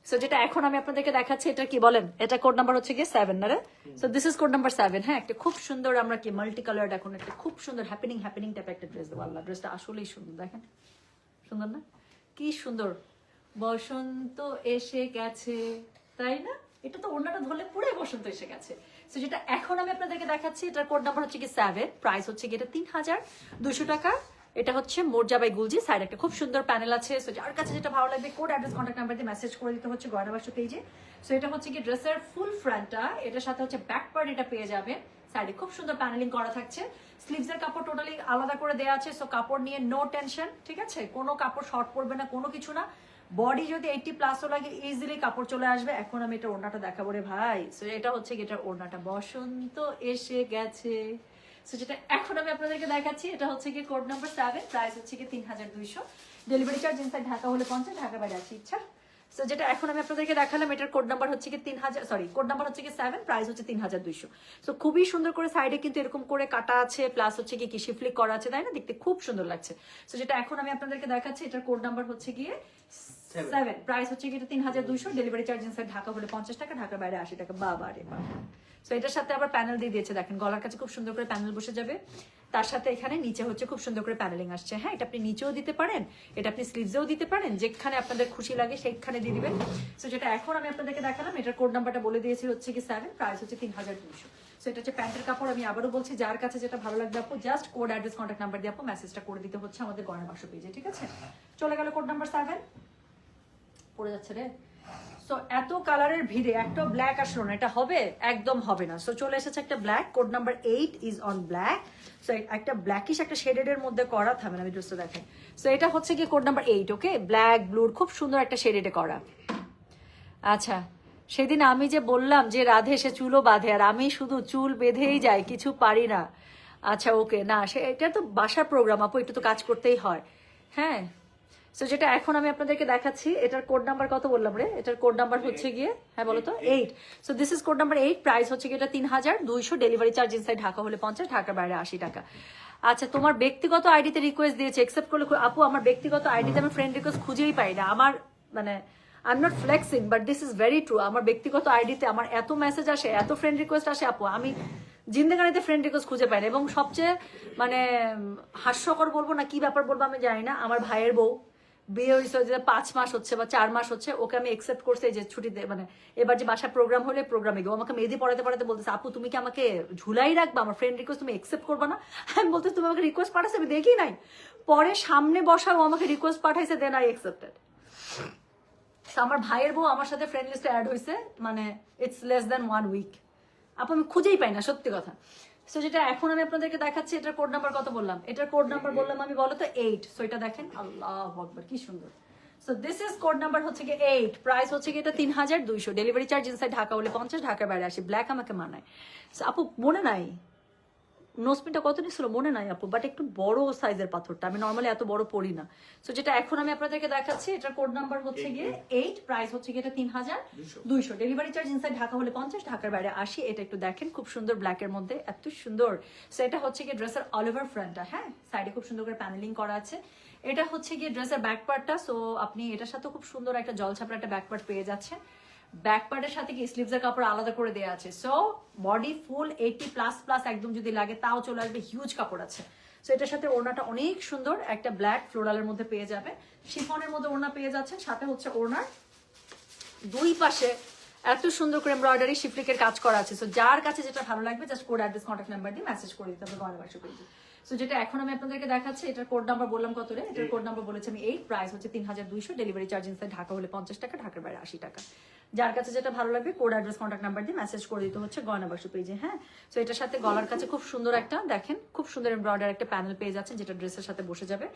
সো যেটা এখন আমি আপনাদেরকে দেখাচ্ছি এটা কি বলেন, এটা কোড নাম্বার হচ্ছে গিয়ে 7 না রে? So this is code number 7। হ্যাঁ, একটা খুব সুন্দর আমরা কি মাল্টি কালার্ড এখন একটা খুব সুন্দর হ্যাপেনিং টাইপ একটা ড্রেস দেবো। আল্লাহ, ড্রেসটা আসলেই সুন্দর, দেখেন সুন্দর না, কি সুন্দর। বসন্ত এসে গেছে, তাই না? এটা তো ওড়নাটা ধরলে পুরো বসন্ত এসে গেছে। সো যেটা এখন আমি আপনাদেরকে দেখাচ্ছি এটার কোড নাম্বার হচ্ছে কি 7, প্রাইস হচ্ছে কি এটা 3200 টাকা। এটা হচ্ছে মোর্জা বাই গুলজি, সাইড একটা খুব সুন্দর প্যানেল আছে। সো যার কাছে যেটা ভালো লাগবে কোড অ্যাড্রেস কন্ট্যাক্ট নাম্বার দিয়ে মেসেজ করে দিতে হচ্ছে গয়না বাক্স পেজে। সো এটা হচ্ছে কি ড্রেসের ফুল ফ্রন্টটা, এটার সাথে হচ্ছে ব্যাক পার্ট এটা পেয়ে যাবে। সাইডে খুব সুন্দর প্যানেলিং করা থাকছে। স্লিভসের কাপড় টোটালি আলাদা করে দেওয়া আছে। সো কাপড় নিয়ে নো টেনশন, ঠিক আছে? কোনো কাপড় শর্ট পড়বে না, কোনো কিছু না। বডি যদি 80+ লাগে ইজিলি কাপড় চলে আসবে। এখন আমি এটা ওড়নাটা দেখাবো রে ভাই। সো এটা হচ্ছে কি এটার ওড়নাটা, বসন্ত এসে গেছে। সো যেটা এখন আমি আপনাদেরকে দেখাচ্ছি এটা হচ্ছে কি কোড নাম্বার 7, প্রাইস হচ্ছে কি 3200। ডেলিভারি চার্জ ইনসাইড ঢাকা হলে 50, ঢাকা বাইরে আছে ইচ্ছা। সো যেটা এখন আমি আপনাদেরকে দেখালাম এটার কোড নাম্বার হচ্ছে কি 3000, কোড নাম্বার হচ্ছে কি 7, প্রাইস হচ্ছে 3200। সো খুবই সুন্দর করে সাইডে কিন্তু এরকম করে কাটা আছে, প্লাস হচ্ছে কি শিফলিক করা আছে, তাই না? দেখতে খুব সুন্দর লাগছে। সো যেটা এখন আমি আপনাদেরকে দেখাচ্ছি এটার কোড নাম্বার হচ্ছে গিয়ে 7, প্রাইস হচ্ছে কি 3200। ডেলিভারি চার্জ ইনসাইড ঢাকা হলে 50 টাকা, ঢাকা বাইরে 80 টাকা। বাবা রে বাবা। সো এটার সাথে আবার প্যানেল দিয়ে দিয়েছে, দেখেন গলার কাছে খুব সুন্দর করে প্যানেল বসে যাবে। তার সাথে এখানে নিচে হচ্ছে খুব সুন্দর করে প্যানেলিং আসছে। হ্যাঁ, এটা আপনি নিচেও দিতে পারেন, এটা আপনি স্লিভসেও দিতে পারেন, যেখানে আপনাদের খুশি লাগে সেইখানে দিয়ে দিবেন। সো যেটা এখন আমি আপনাদেরকে দেখালাম এটার কোড নাম্বারটা বলে দিয়েছি হচ্ছে কি 7, প্রাইস হচ্ছে 3200। সো এটা হচ্ছে প্যান্টের কাপড়। আমি আবারও বলছি যার কাছে যেটা ভালো লাগবে আপু just code address contact number দিয়ে আপু মেসেজটা করে দিতে হচ্ছে আমাদের গয়না বাক্স পেজে, ঠিক আছে? চলে গেল কোড নাম্বার 7, পড়ে যাচ্ছে রে। সো এত কালারের ভিড়ে একটা ব্ল্যাক আসলো না, এটা হবে একদম হবে না। সো চলে এসেছে একটা black, code number 8 is on black. So একটা ব্ল্যাকিশ একটা শেডেড এর মধ্যে করা, থামেন আমি ড্রেসটা দেখাই। সো এটা হচ্ছে কি কোড নাম্বার 8, ওকে? ব্ল্যাক ব্লুর খুব সুন্দর একটা শেডেডে করা। আচ্ছা, সেদিন আমি যে বললাম যে রাধে সে চুলও বাঁধে, আর আমি শুধু চুল বেঁধেই যাই, কিছু পারি না। আচ্ছা ওকে, না সে এটা তো বাসার প্রোগ্রাম আপু, একটু তো কাজ করতেই হয়। হ্যাঁ, সো যেটা এখন আমি আপনাদেরকে দেখাচ্ছি এটার কোড নাম্বার কত বললাম রে? এটার কোড নাম্বার হচ্ছে গিয়ে, হ্যাঁ বলো তো, 8। So this is code number 8, price হচ্ছে গিয়ে এটা 3200। ডেলিভারি চার্জ ইনসাইড ঢাকা হলে 50, ঢাকার বাইরে 80 টাকা। আচ্ছা, তোমার ব্যক্তিগত আইডিতে রিকোয়েস্ট দিয়েছে, একসেপ্ট করলে আপু আমার ব্যক্তিগত আইডিতে আমি ফ্রেন্ড রিকোয়েস্ট খুঁজেই পাই না। আমার মানে I am not flexing but this is very true. আমার ব্যক্তিগত আইডিতে আমার এত মেসেজ আসে, এত ফ্রেন্ড রিকোয়েস্ট আসে আপু, আমি জিন্দেগানিতে ফ্রেন্ড রিকোয়েস্ট খুঁজে পাই না। এবং সবচেয়ে মানে হাস্যকর বলবো না কি ব্যাপার বলবো আমি জানি না, আমার ভাইয়ের বউ বিয়ে হয়েছে যে 5 মাস হচ্ছে বা 4 মাস হচ্ছে, ওকে আমি একসেপ্ট করছি যে ছুটিতে, মানে এবার যে বাসায় প্রোগ্রাম হলে প্রোগ্রামে গিয়ে আমাকে মেহেদি পড়াতে পড়াতে বলতেছে, আপু তুমি কি আমাকে ঝুলাই রাখবা, আমার ফ্রেন্ড রিকোয়েস্ট তুমি একসেপ্ট করবা না? আমি বলতে তুমি আমাকে রিকোয়েস্ট পাঠাইছে আমি দেখি নাই, পরে সামনে বসা ও আমাকে রিকোয়েস্ট পাঠাইছে, দেন আই একসেপ্টেড। আমার ভাইয়ের বউ আমার সাথে ফ্রেন্ড লিস্টে অ্যাড হয়েছে, মানে ইটস লেস দ্যান 1 উইক। আপু আমি খুঁজেই পাই না, সত্যি কথা। সো যেটা এখন আমি আপনাদেরকে দেখাচ্ছি, এটার কোড নাম্বার কত বললাম? এটার কোড নাম্বার বললাম আমি, বলো তো 8। সো এটা দেখেন, আল্লাহু আকবার কি সুন্দর। So this is code number হচ্ছে কি 8, প্রাইস হচ্ছে কি এটা 3200, ডেলিভারি চার্জ ইনসাইড ঢাকা হলে 50, ঢাকার বাইরে আসে। ব্ল্যাক আমাকে মানায়। সো আপু মনে নাই নোসপিনটা কত নিছিল মনে নাই আপু, বাট একটু বড় সাইজের পাথরটা, আমি নর্মালি এত বড় পরি না। সো যেটা এখন আমি আপনাদেরকে দেখাচ্ছি, এটার কোড নাম্বার হচ্ছে গিয়ে 8, প্রাইস হচ্ছে গিয়ে এটা 3200, ডেলিভারি চার্জ ইনসাইড ঢাকা হলে 50, ঢাকার বাইরে 80। এটা একটু দেখেন, খুব সুন্দর ব্ল্যাকের মধ্যে, এত সুন্দর। সো এটা হচ্ছে গিয়ে ড্রেসের অল ওভার ফ্রন্টটা, হ্যাঁ, সাইডে খুব সুন্দর করে প্যানেলিং করা আছে। এটা হচ্ছে গিয়ে ড্রেসের ব্যাক পার্টটা। সো আপনি এটার সাথে খুব সুন্দর একটা জলছাপড়া একটা ব্যাক পার্ট পেয়ে যাচ্ছেন। ব্যাক পার্টের সাথে কি স্লিভসের কাপড় আলাদা করে দেওয়া আছে। সো বডি ফুল 80++ একদম যদি লাগে তাও চলে আসবে, হিউজ কাপড় আছে। সো এটার সাথে ওড়নাটা অনেক সুন্দর, একটা ব্ল্যাক ফ্লোরালের মধ্যে পেয়ে যাবে, শিফনের মধ্যে ওড়না পেয়ে যাচ্ছেন। সাথে হচ্ছে ওড়নার দুই পাশে এত সুন্দর করে এমব্রয়ডারি শিফলিকের কাজ করা আছে। সো যার কাছে যেটা ভালো লাগবে just code address contact number দিয়ে মেসেজ করে দিতে হবে গয়না বাক্স পেজে। সো যেটা এখন আমি আপনাদেরকে দেখাচ্ছি, এটার কোড নাম্বার বললাম কত রে? এটার কোড নাম্বার বলেছি আমি 8, প্রাইস হচ্ছে 3200, ডেলিভারি চার্জ ইনসাইড ঢাকা হলে 50 টাকা, ঢাকার বাইরে 80 টাকা। যার কাছে যেটা ভালো লাগবে কোড অ্যাড্রেস কন্ট্যাক্ট নাম্বার দিয়ে মেসেজ করে দিতে হচ্ছে গয়না বাক্স পেজে, হ্যাঁ। সো এটার সাথে গলার কাছে খুব সুন্দর একটা দেখেন, খুব সুন্দর এমব্রয়ডারি একটা প্যানেল পেয়ে যাচ্ছেন, যেটা ড্রেসের সাথে বসে যাবে।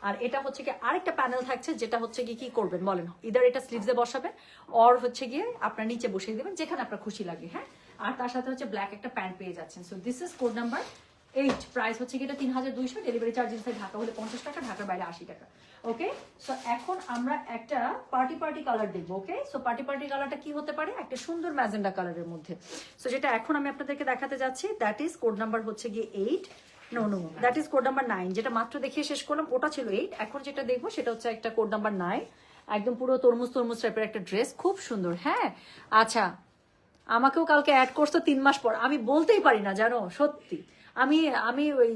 আর এটা হচ্ছে কি আরেকটা প্যানেল থাকছে, যেটা হচ্ছে কি করবেন বলেন, ইদার এটা স্লিভসে বসাবেন অর হচ্ছে গিয়ে আপনার নিচে বসিয়ে দেবেন, যেখানে আপনার খুশি লাগে, হ্যাঁ। আর তার সাথে হচ্ছে ব্ল্যাক একটা প্যান্ট পেয়ে যাচ্ছেন। So this is code number 8, price হচ্ছে কি এটা 3200, ডেলিভারি চার্জ ইনসাইড ঢাকা হলে 50 টাকা, ঢাকার বাইরে 80 টাকা। ওকে, সো এখন আমরা একটা পার্টি কালার দেখবো। ওকে, সো পার্টি কালারটা কি হতে পারে? একটা সুন্দর ম্যাজেন্ডা কালারের মধ্যে। সো যেটা এখন আমি আপনাদেরকে দেখাতে যাচ্ছি, দ্যাট ইজ কোড নাম্বার হচ্ছে গিয়ে 8, know that is code number 9। যেটা মাত্র দেখিয়ে শেষ করলাম ওটা ছিল 8, এখন যেটা দেখবো সেটা হচ্ছে একটা কোড নাম্বার 9, একদম পুরো তরমুজ টাইপের একটা ড্রেস, খুব সুন্দর, হ্যাঁ। আচ্ছা, আমাকেও কালকে অ্যাড করছো 3 মাস পর, আমি বলতেই পারি না জানো, সত্যি। আমি আমি ওই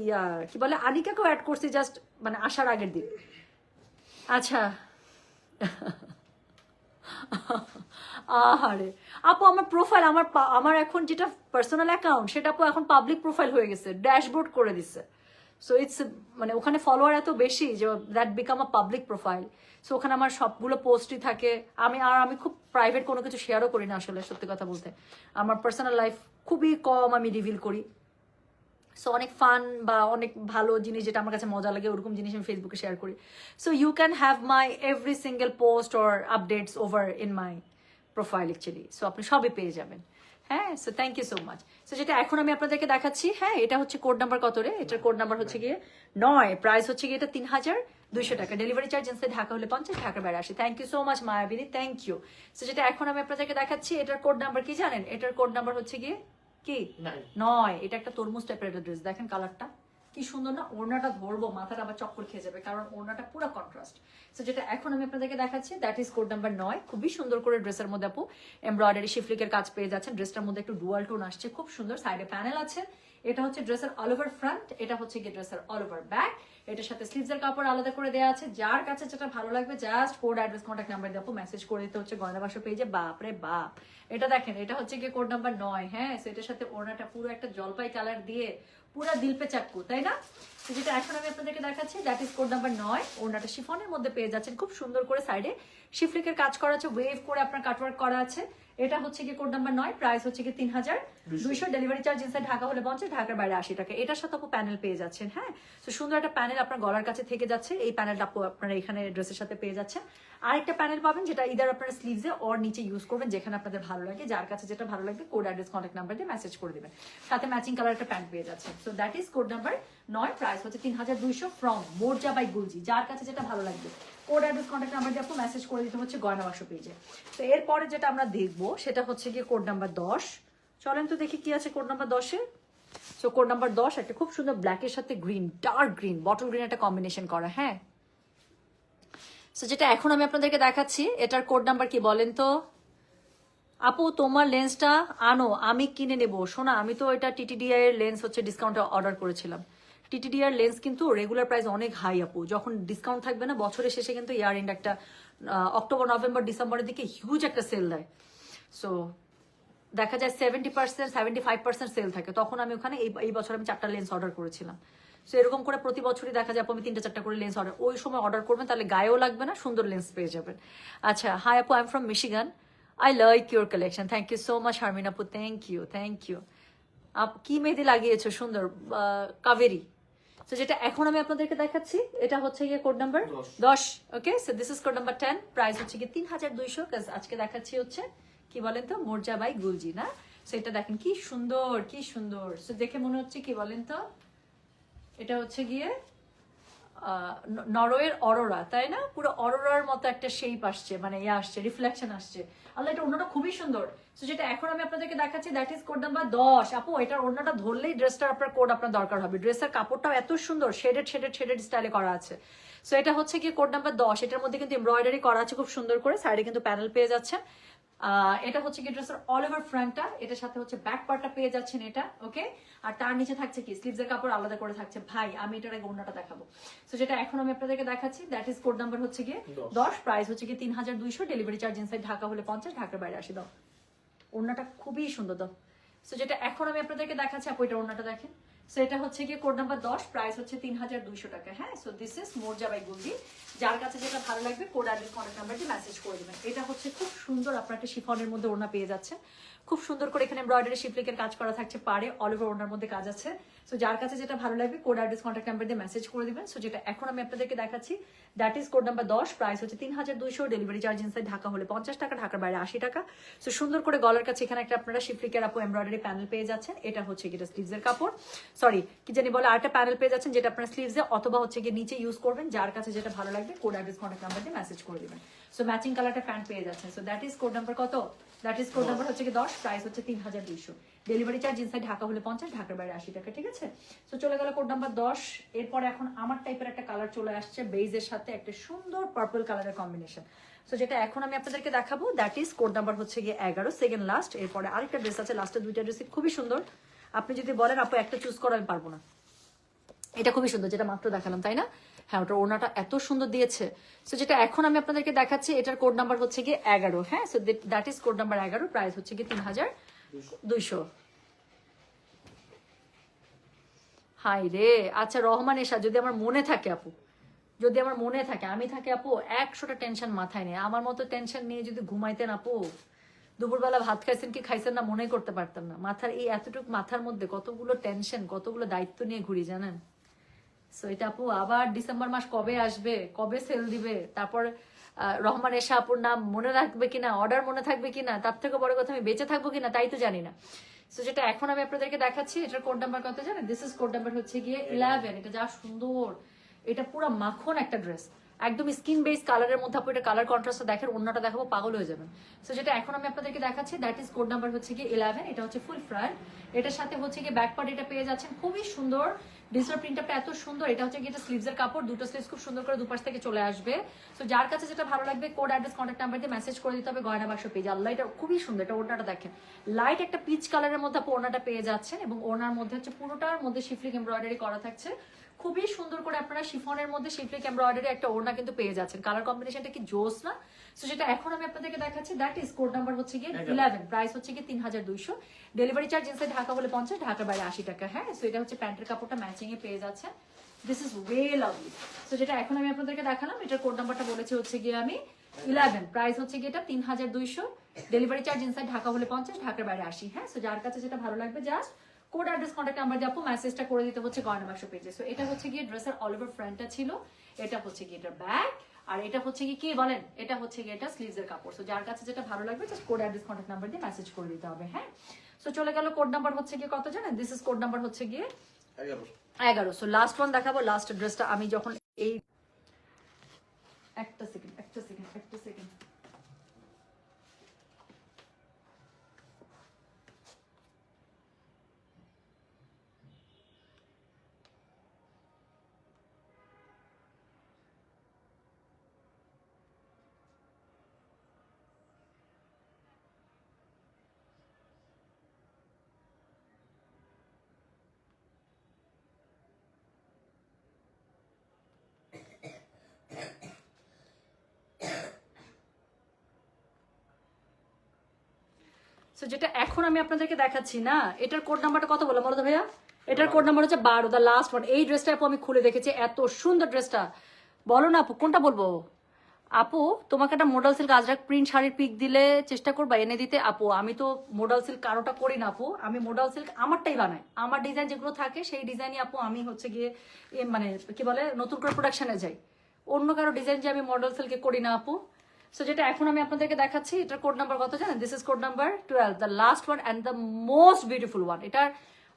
কি বলে আনিকাকেও অ্যাড করছি জাস্ট মানে আসার আগের দিন। আচ্ছা আহারে আপু, আমার প্রোফাইল আমার এখন যেটা পার্সোনাল অ্যাকাউন্ট সেটা আপু এখন পাবলিক প্রোফাইল হয়ে গেছে, ড্যাশবোর্ড করে দিচ্ছে। সো ইটস মানে ওখানে ফলোয়ার এত বেশি যে that become a public profile. So ওখানে আমার সবগুলো পোস্টই থাকে। আমি খুব প্রাইভেট কোনো কিছু শেয়ারও করি না আসলে, সত্যি কথা বলতে। আমার পার্সোনাল লাইফ খুবই কম আমি রিভিল করি। সো অনেক ফান বা অনেক ভালো জিনিস যেটা আমার কাছে মজা লাগে ওরকম জিনিস আমি ফেসবুকে শেয়ার করি। So you can have my every single post or updates over in my profile actually. So আপনি সবই পেয়ে যাবেন, হ্যাঁ। So thank you so much. So যেটা এখন আমি আপনাদেরকে দেখাচ্ছি, হ্যাঁ, এটা হচ্ছে কোড নাম্বার কত রে? এটার কোড নাম্বার হচ্ছে গিয়ে 9, প্রাইস হচ্ছে গিয়ে এটা 3200 টাকা, ডেলিভারি চার্জ ইনসাইড ঢাকা হলে 50, ঢাকার বাইরে 80। Thank you so much Mayabini, thank you. So যেটা এখন আমি আপনাদেরকে দেখাচ্ছি, এটার কোড নাম্বার কি জানেন? এটার কোড নাম্বার হচ্ছে গিয়ে কি 9। এটা একটা তরমুজ টাইপের একটা ড্রেস, দেখেন কালারটা কি সুন্দর না। ওড়নাটা ধরবো মাথাটা আবার চক্কর খেয়ে যাবে, কারণ ওড়নাটা পুরো কন্ট্রাস্ট। সো যেটা এখন আমি আপনাদেরকে দেখাচ্ছি, দ্যাট ইজ কোড নাম্বার 9। খুবই সুন্দর করে ড্রেসের মধ্যে আপু এমব্রয়ডারি শিফলিকের কাজ পেয়ে যাচ্ছেন। ড্রেসটার মধ্যে একটু ডুয়াল টোন আসছে, খুব সুন্দর। সাইডে প্যানেল আছে। এটা হচ্ছে ড্রেসের অল ওভার ফ্রন্ট, এটা হচ্ছে গিয়ে ড্রেসের অল ওভার ব্যাক। এটার সাথে স্লিভসের কাপড় আলাদা করে দেওয়া আছে। যার কাছে যেটা ভালো লাগবে just code address contact number দিয়ে আপু মেসেজ করে দিতে হচ্ছে গয়না বাক্স পেজে। বাপ রে বাপ, এটা দেখেন, এটা হচ্ছে গিয়ে কোড নাম্বার 9, হ্যাঁ। সো এটার সাথে ওড়নাটা পুরো একটা জলপাই কালার দিয়ে পুরা দিল পে চাক্কু, তাই না? যেটা এখন আমি আপনাদেরকে দেখাচ্ছি, দ্যাট ইজ কোড নাম্বার 9। ওড়নাটা শিফনের মধ্যে পেয়ে যাচ্ছেন, খুব সুন্দর করে সাইডে শিফলিকের কাজ করা আছে, ওয়েভ করে আপনার কাটওয়ার্ক করা আছে। এটা হচ্ছে কি কোড নাম্বার 9, প্রাইস হচ্ছে কি 3200, ডেলিভারি চার্জ ইনসাইড ঢাকা হলে 50, ঢাকার বাইরে 80 টাকা। এটার সাথে আপু প্যানেল পেয়ে যাচ্ছেন, হ্যাঁ। তো সুন্দর একটা প্যানেল আপনার গলার কাছে থেকে যাচ্ছে, এই প্যানেলটা আপু আপনারা এখানে ড্রেসের সাথে পেয়ে যাচ্ছেন। আরেকটা প্যানেল পাবেন যেটা ইদার আপনারা স্লিভসে ওর নিচে ইউজ করবেন, যেখানে আপনাদের ভালো লাগে। যার কাছে যেটা ভালো লাগবে কোড অ্যাড্রেস কন্ট্যাক্ট নাম্বার দিয়ে মেসেজ করে দিবেন, সাথে ম্যাচিং কালার একটা প্যান্ট পেয়ে যাচ্ছেন। So that is code number 9, price হচ্ছে 3200 ফ্রম মোরজা বাই গুলজি। যার কাছে যেটা ভালো লাগবে কোড অ্যাড্রেস কন্ট্যাক্ট নাম্বার দিয়ে আপনি মেসেজ করে দিতে হচ্ছে গয়না বাক্স পেজে। তো এরপরে যেটা আমরা দেখবো সেটা হচ্ছে গিয়ে কোড নাম্বার 10। চলেন তো দেখি কি আছে কোড নাম্বার 10-এ। সো কোড নাম্বার 10 একটা খুব সুন্দর ব্ল্যাকের সাথে green, dark green, bottle green একটা কম্বিনেশন করা, হ্যাঁ। সো যেটা এখন আমি আপনাদেরকে দেখাচ্ছি, এটার কোড নাম্বার কি বলেন তো? আপু তোমার লেন্সটা আনো, আমি কিনে নেব। শোনা, আমি তো এটা টিটিডিআই এর লেন্স হচ্ছে ডিসকাউন্টে অর্ডার করেছিলাম, টিটিডিআর লেন্স কিন্তু রেগুলার প্রাইস অনেক হাই আপু, যখন ডিসকাউন্ট থাকবে না বছরের শেষে কিন্তু ইয়ার এন্ড একটা অক্টোবর নভেম্বর ডিসেম্বরের দিকে হিউজ একটা সেল দেয়। সো দেখা যায় 70% 75% সেল থাকে, তখন আমি ওখানে এই বছর আমি 4টা লেন্স অর্ডার করেছিলাম। সো এরকম করে প্রতি বছরই দেখা যায় আপু আমি 3টা 4টা করে লেন্স অর্ডার, ওই সময় অর্ডার করবেন তাহলে গায়েও লাগবে না, সুন্দর লেন্স পেয়ে যাবেন। আচ্ছা, হাই আপু, I am from Michigan, I like your collection, thank you so much Harmin আপু, থ্যাংক ইউ থ্যাংক ইউ। কি মেহেদি লাগিয়েছো সুন্দর, কাবেরি। তো যেটা এখন আমি আপনাদেরকে দেখাচ্ছি এটা হচ্ছে গিয়ে code number 10। Okay, so this is code number 10, price হচ্ছে গিয়ে 3200। আজকে দেখাচ্ছি হচ্ছে কি বলেন তো, মোর্জা বাই গুলজি না। সো এটা দেখেন কি সুন্দর কি সুন্দর, সো দেখে মনে হচ্ছে কি বলেন তো, এটা হচ্ছে গিয়ে নরওয়ের অরোরা, তাই না? পুরো অরোরার মতো একটা শেপ আসছে, মানে ইয়ে আসছে, রিফ্লেকশন আসছে। আল্লাহ, এটা ওড়নাটা খুবই সুন্দর। তো যেটা এখন আমি আপনাদেরকে দেখাচ্ছি দ্যাট ইজ কোড নাম্বার 10। আপু এটার ওড়নাটা ধরলেই ড্রেসটার আপনার কোড আপনার দরকার হবে। ড্রেসের কাপড়টাও এত সুন্দর, শেডেড শেডেড শেডেড স্টাইলে করা আছে। সো এটা হচ্ছে কি কোড নাম্বার 10, এটার মধ্যে কিন্তু এমব্রয়ডারি করা আছে খুব সুন্দর করে, সাইডে কিন্তু প্যানেল পেয়ে যাচ্ছেন। এটা হচ্ছে কি ড্রেসের অল ওভার ফ্রন্টটা, এটার সাথে হচ্ছে ব্যাক পার্টটা পেয়ে যাচ্ছেন এটা। ওকে, আর তার নিচে থাকছে কি স্লিভসের কাপড় আলাদা করে থাকছে। ভাই আমি এটার আগে ওড়নাটা দেখাবো। সো যেটা এখন আমি আপনাদেরকে দেখাচ্ছি দ্যাট ইজ কোড নাম্বার হচ্ছে গিয়ে 10, প্রাইস হচ্ছে গিয়ে 3200, ডেলিভারি চার্জ ইনসাইড ঢাকা হলে 50, ঢাকার বাইরে 80। দাও, ওড়নাটা খুবই সুন্দর দাও। সো যেটা এখন আমি আপনাদেরকে দেখাচ্ছি আপু, এটা ওড়নাটা দেখেন। সো এটা হচ্ছে গিয়ে কোড নাম্বার 10, প্রাইস হচ্ছে 3200 টাকা। হ্যাঁ, সো দিস ইজ মোর্জা বাই গুলজি। যার কাছে যেটা ভালো লাগবে কোড অ্যাড্রেস কন্টাক্ট নাম্বার দিয়ে মেসেজ করে দেবেন। এটা হচ্ছে খুব সুন্দর, আপনার একটা শিফনের মধ্যে ওড়না পেয়ে যাচ্ছে, খুব সুন্দর করে এখানে এমব্রয়ডারি শিপলিকের কাজ করা থাকছে, পারে অল ওভার ওড়নার মধ্যে কাজ আছে। সো যার কাছে যেটা ভালো লাগবে কোড অ্যাড্রেস কন্টাক্ট নাম্বার দিয়ে মেসেজ করে দিবেন। সো যেটা এখন আমি আপনাদেরকে দেখাচ্ছি that is code number 10, price হচ্ছে 3200, ডেলিভারি চার্জ ইনসাইড ঢাকা হলে 50 টাকা, ঢাকার বাইরে 80 টাকা। সো সুন্দর করে গলার কাছে এখানে একটা আপনারা শিপলিকের আপু এমব্রয়ডারি প্যানেল পেয়ে যাচ্ছেন। এটা হচ্ছে গিয়ে স্লিভসের কাপড়, সরি কি জানি বলে, আরেকটা প্যানেল পেয়ে যাচ্ছেন যেটা আপনারা স্লিভসে অথবা হচ্ছে গিয়ে নিচে ইউজ করবেন। যার কাছে যেটা ভালো লাগবে কোড অ্যাড্রেস কন্টাক্ট নাম্বার দিয়ে মেসেজ করে দিবেন। সো ম্যাচিং কালারটা প্যান্ট পেয়ে যাচ্ছেন। So that is code number কত, দ্যাট ইজ কোড নাম্বার হচ্ছে কি 10, প্রাইস হচ্ছে 3200, ডেলিভারি চার্জ ইনসাইড ঢাকা হলে 50, ঢাকার বাইরে 80 টাকা। ঠিক আছে, সো চলে গেল কোড নাম্বার 10। এরপরে এখন আমার টাইপের একটা কালার চলে আসছে বেজের সাথে একটা সুন্দর পার্পল কালারের কম্বিনেশন। সো যেটা এখন আমি আপনাদেরকে দেখাবো দ্যাট ইজ কোড নাম্বার হচ্ছে গিয়ে 11, সেকেন্ড লাস্ট। এরপরে আরেকটা ড্রেস আছে, লাস্টের দুইটা ড্রেস খুবই সুন্দর। আপনি যদি বলেন আপু একটা চুজ করা, আমি পারবো না। এটা খুবই সুন্দর, যেটা মাত্র দেখালাম, তাই না? হ্যাঁ, ওটার ওড়নাটা এত সুন্দর দিয়েছে। সো যেটা এখন আমি আপনাদেরকে দেখাচ্ছি এটার কোড নাম্বার হচ্ছে গিয়ে 11। হ্যাঁ, so that is code number 11, price হচ্ছে গিয়ে 3200। হাই রে, আচ্ছা রহমান এসা, যদি আমার মনে থাকে আপু, যদি আমার মনে থাকে, আমি থাকি আপু 100টা টেনশন মাথায় নেই। আমার মতো টেনশন নিয়ে যদি ঘুমাইতেন আপু, দুপুরবেলা ভাত খাইছেন কি খাইছেন না মনে করতে পারতাম না। মাথার এই এতটুকু মাথার মধ্যে কতগুলো টেনশন, কতগুলো দায়িত্ব নিয়ে ঘুরি জানেন। সো এটা আপু আবার ডিসেম্বর মাস কবে আসবে, কবে সেল দিবে, তারপর রহমান এশা আপুর নাম মনে রাখবে কিনা, অর্ডার মনে থাকবে কিনা, তার থেকে বড় কথা আমি বেঁচে থাকবো কিনা তাই তো জানি না। সো যেটা এখন আমি আপনাদেরকে দেখাচ্ছি এটার কোড নাম্বার কত জানেন? দিস ইজ কোড নাম্বার হচ্ছে গিয়ে 11। এটা যা সুন্দর, এটা পুরো মাখন একটা ড্রেস, একদম স্কিন বেস কালারের মধ্যে। আপনি এটা কালার কন্ট্রাস্টটা দেখেন, অন্যটা দেখাবো পাগল হয়ে যাবেন। সো যেটা এখন আমি আপনাদেরকে দেখাচ্ছি দ্যাট ইজ কোড নাম্বার হচ্ছে গিয়ে 11। এটা হচ্ছে ফুল ফ্রন্ট, এটার সাথে হচ্ছে গিয়ে ব্যাক পার্ট এটা পেয়ে যাচ্ছেন, খুবই সুন্দর। ডিজিটাল প্রিন্টটা এত সুন্দর। এটা হচ্ছে গিয়ে স্লিভসের কাপড়, দুটো স্লিভস খুব সুন্দর করে দুপাশ থেকে চলে আসবে। সো যার কাছে যেটা ভালো লাগবে কোড অ্যাড্রেস কন্ট্যাক্ট নাম্বার দিয়ে মেসেজ করে দিতে হবে। গয়না বাক্স পেজ, আল্লাহ এটা খুবই সুন্দর। এটা ওড়নাটা দেখেন, লাইট একটা পিচ কালারের মধ্যে আপনি ওড়নাটা পেয়ে যাচ্ছেন, এবং ওড়নার মধ্যে হচ্ছে পুরোটার মধ্যে শিফলিক এমব্রয়ডারি করা থাকছে, খুবই সুন্দর করে আপনারা শিফনের মধ্যে শিফলিক এমব্রয়ডারি একটা ওড়না কিন্তু পেয়ে যাচ্ছেন। কালার কম্বিনেশনটা কি জোস না? সো যেটা এখন আমি আপনাদেরকে দেখাচ্ছি দ্যাট ইজ কোড নাম্বার হচ্ছে গিয়ে 11, প্রাইস হচ্ছে গিয়ে 3200, ডেলিভারি চার্জ ইনসাইড ঢাকা হলে 50, ঢাকার বাইরে 80 টাকা। হ্যাঁ, সো এটা হচ্ছে প্যান্টের কাপড়টা ম্যাচিং এ পেয়ে যাচ্ছেন। This is way lovely. So যেটা এখন আমি আপনাদেরকে দেখালাম এটার কোড নাম্বারটা বলেছি হচ্ছে গিয়ে আমি 11, প্রাইস হচ্ছে গিয়ে এটা 3200, ডেলিভারি চার্জ ইনসাইড ঢাকা হলে 50, ঢাকার বাইরে 80। হ্যাঁ, সো যার কাছে যেটা ভালো লাগবে just code address contact number দিয়ে আপু মেসেজটা করে দিতে হচ্ছে গয়না বাক্স পেজে। সো এটা হচ্ছে গিয়ে ড্রেসের অল ওভার ফ্রন্টটা ছিল, এটা হচ্ছে গিয়ে এটার ব্যাক, আর এটা হচ্ছে কি কি বলেন, এটা হচ্ছে গিয়ে এটা স্লিভসের কাপড়। সো যার কাছে যেটা ভালো লাগবে just code address contact number দিয়ে মেসেজ করে দিতে হবে। হ্যাঁ, সো চলে গেল কোড নাম্বার হচ্ছে গিয়ে কত জানেন? দিস ইজ কোড নাম্বার হচ্ছে গিয়ে 11। সো লাস্ট ওয়ান দেখাবো, লাস্ট ড্রেসটা আমি যখন এই একটা সেকেন্ড সো যেটা এখন আমি আপনাদেরকে দেখাচ্ছি না, এটার কোড নাম্বারটা কত বলো তো ভাইয়া? এটার কোড নাম্বার হচ্ছে 12, দ্য লাস্ট ওয়ান। এই ড্রেসটা আপু আমি খুলে দেখেছি, এত সুন্দর ড্রেসটা। বলো না আপু কোনটা বলবো? আপু তোমাকে একটা মডেল সিল্ক আজরাক প্রিন্ট শাড়ির পিক দিলে চেষ্টা করবা এনে দিতে। আপু আমি তো মডেল সিল্ক কারোটা করি না আপু, আমি মডেল সিল্ক আমারটাই বানাই। আমার ডিজাইন যেগুলো থাকে সেই ডিজাইনই আপু আমি হচ্ছে গিয়ে মানে কি বলে নতুন করে প্রোডাকশনে যাই। অন্য কারো ডিজাইন যে আমি মডেল সিল্কে করি না আপু। সো যেটা এখন আমি আপনাদেরকে দেখাচ্ছি, এটার কোড নাম্বার কত জানেন? This is code number 12, the last one and the most beautiful one. এটার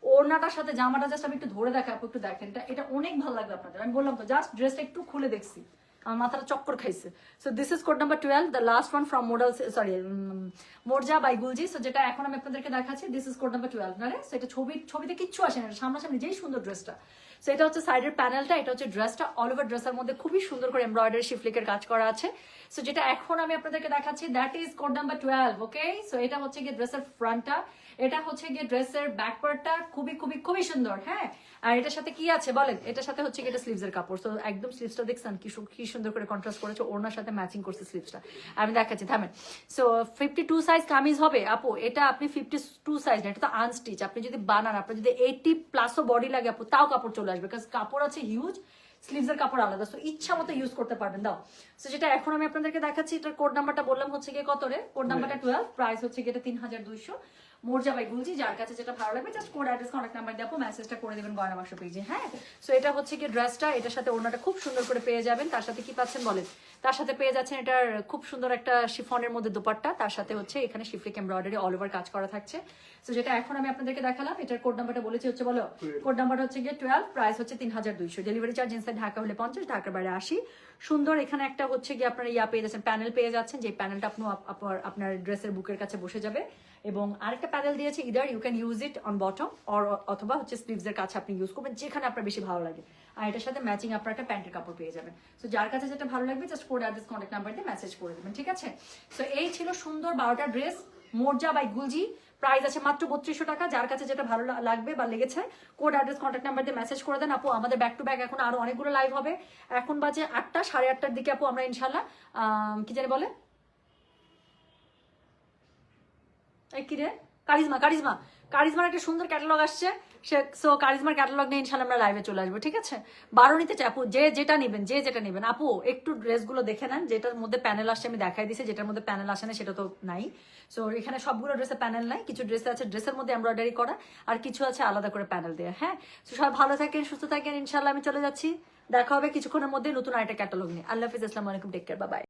ওড়নাটার সাথে জামাটা জাস্ট আমি একটু ধরে দেখা আপু, একটু দেখেন, এটা অনেক ভালো লাগবে আপনাদের। আমি বললাম তো জাস্ট ড্রেসটা একটু খুলে দেখছি, আমার মাথাটা চক্কর খাইছে। So this is code number 12, the last one from model sorry মোরজা বাই গুলজি। সো যেটা এখন আমি আপনাদেরকে দেখাচ্ছি, দিস ইজ কোড নাম্বার 12 না রে। সো এটা ছবিতে কিচ্ছু আসে না, সামনাসামনি যেই সুন্দর ড্রেসটা। সো এটা হচ্ছে সাইডের প্যানেলটা, এটা হচ্ছে ড্রেসটা। অল ওভার ড্রেসের মধ্যে খুবই সুন্দর করে এমব্রয়ডারি শিফলিকের কাজ করা আছে। সো যেটা এখন আমি আপনাদেরকে দেখাচ্ছি, that is code number 12। Okay, so এটা হচ্ছে গিয়ে ড্রেসের ফ্রন্টটা, এটা হচ্ছে গিয়ে ড্রেসের ব্যাক পার্টটা। খুবই খুবই খুবই সুন্দর। হ্যাঁ, আর এটার সাথে কি আছে বলেন? এটার সাথে হচ্ছে গিয়ে এটা স্লিভসের কাপড়। সো একদম স্লিভসটা দেখছেন কি সুন্দর করে কন্ট্রাস্ট করেছে, ওড়নার সাথে ম্যাচিং করছে স্লিভসটা। আমি দেখাচ্ছি, থামেন। সো 52 সাইজ কামিজ হবে আপু। এটা আপনি 52 সাইজ না, এটা তো আনস্টিচ। আপনি যদি বানান, আপনার যদি 80 প্লাসও বডি লাগে আপু, তাও কাপড় চলে আসবে, কারণ কাপড় আছে হিউজ, স্লিভসের কাপড় আলাদা। সো ইচ্ছা মতো ইউজ করতে পারবেন। দাও। সো যেটা এখন আমি আপনাদেরকে দেখাচ্ছি, এটার কোড নাম্বারটা বললাম হচ্ছে গিয়ে কত রে? কোড নাম্বারটা 12, প্রাইস হচ্ছে গিয়ে 3200। মোরজা বাই গুলজি, যার কাছে যেটা ভালো লাগবে just code address contact number দিয়ে আপু মেসেজটা করে দেবেন গয়না বাক্স পেজে। হ্যাঁ, সো এটা হচ্ছে গিয়ে ড্রেসটা, এটার সাথে ওড়নাটা খুব সুন্দর করে পেয়ে যাবেন। তার সাথে কি পাচ্ছেন বলেন? তার সাথে পেয়ে যাচ্ছেন এটার খুব সুন্দর একটা শিফনের মধ্যে দোপাট্টা, তার সাথে হচ্ছে এখানে শিফলিক এমব্রয়ডারি অল ওভার কাজ করা থাকছে। সো যেটা এখন আমি আপনাদেরকে দেখালাম, এটার কোড নাম্বারটা বলেছি হচ্ছে, বলো কোড নাম্বারটা হচ্ছে গিয়ে 12, প্রাইস হচ্ছে 3200। ডেলিভারি চার্জ ইনসাইড ঢাকা হলে 50, ঢাকার বাইরে 80। সুন্দর এখানে একটা হচ্ছে গিয়ে আপনারা পেয়ে যাচ্ছেন, প্যানেল পেয়ে যাচ্ছেন, যে প্যানেলটা আপনার ড্রেসের বুকের কাছে বসে যাবে। এবং আরেকটা প্যানেল দিয়েছে, either you can use it on bottom অথবা হচ্ছে স্লিভসের কাছে আপনি ইউজ করবেন, যেখানে আপনার বেশি ভালো লাগে। আর এটার সাথে ম্যাচিং আপনার একটা প্যান্টের কাপড় পেয়ে যাবেন। সো যার কাছে যেটা ভালো লাগবে just code address contact number দিয়ে মেসেজ করে দেবেন, ঠিক আছে? সো এই ছিল সুন্দর 12টা ড্রেস মোরজা বাই গুলজি। প্রাইস আছে মাত্র 3200 টাকা। যার কাছে যেটা ভালো লাগবে বা লেগেছে কোড অ্যাড্রেস কন্ট্যাক্ট নাম্বার দিয়ে মেসেজ করে দেন আপু। আমাদের ব্যাক টু ব্যাক এখন আরো অনেকগুলো লাইভ হবে। এখন বাজে 8টা, 8:30টার দিকে আপু আমরা ইনশাল্লাহ কি জানি বলে কি রে, কারিজমার একটা সুন্দর ক্যাটালগ আসছে। সো কারিজমার ক্যাটালগ নিয়ে ইনশাল্লাহ আমরা লাইভে চলে আসবো, ঠিক আছে? 12 নিতে চাই আপু, যে যেটা নেবেন আপু একটু ড্রেসগুলো দেখে নেন। যেটার মধ্যে প্যানেল আসছে আমি দেখাই দিছি, যেটার মধ্যে প্যানেল আসে না সেটা তো নাই। সো এখানে সবগুলো ড্রেসে প্যানেল নাই, কিছু ড্রেসে আছে ড্রেসের মধ্যে এমব্রয়ডারি করা, আর কিছু আছে আলাদা করে প্যানেল দেওয়া। হ্যাঁ, তো সবাই ভালো থাকেন, সুস্থ থাকেন, ইনশাল্লাহ আমি চলে যাচ্ছি। দেখা হবে কিছুক্ষণের মধ্যে নতুন আরেকটা ক্যাটালগ নিয়ে। আল্লাহ হাফিজ, আসসালামু আলাইকুম, টেক কেয়ার, বাই বাই।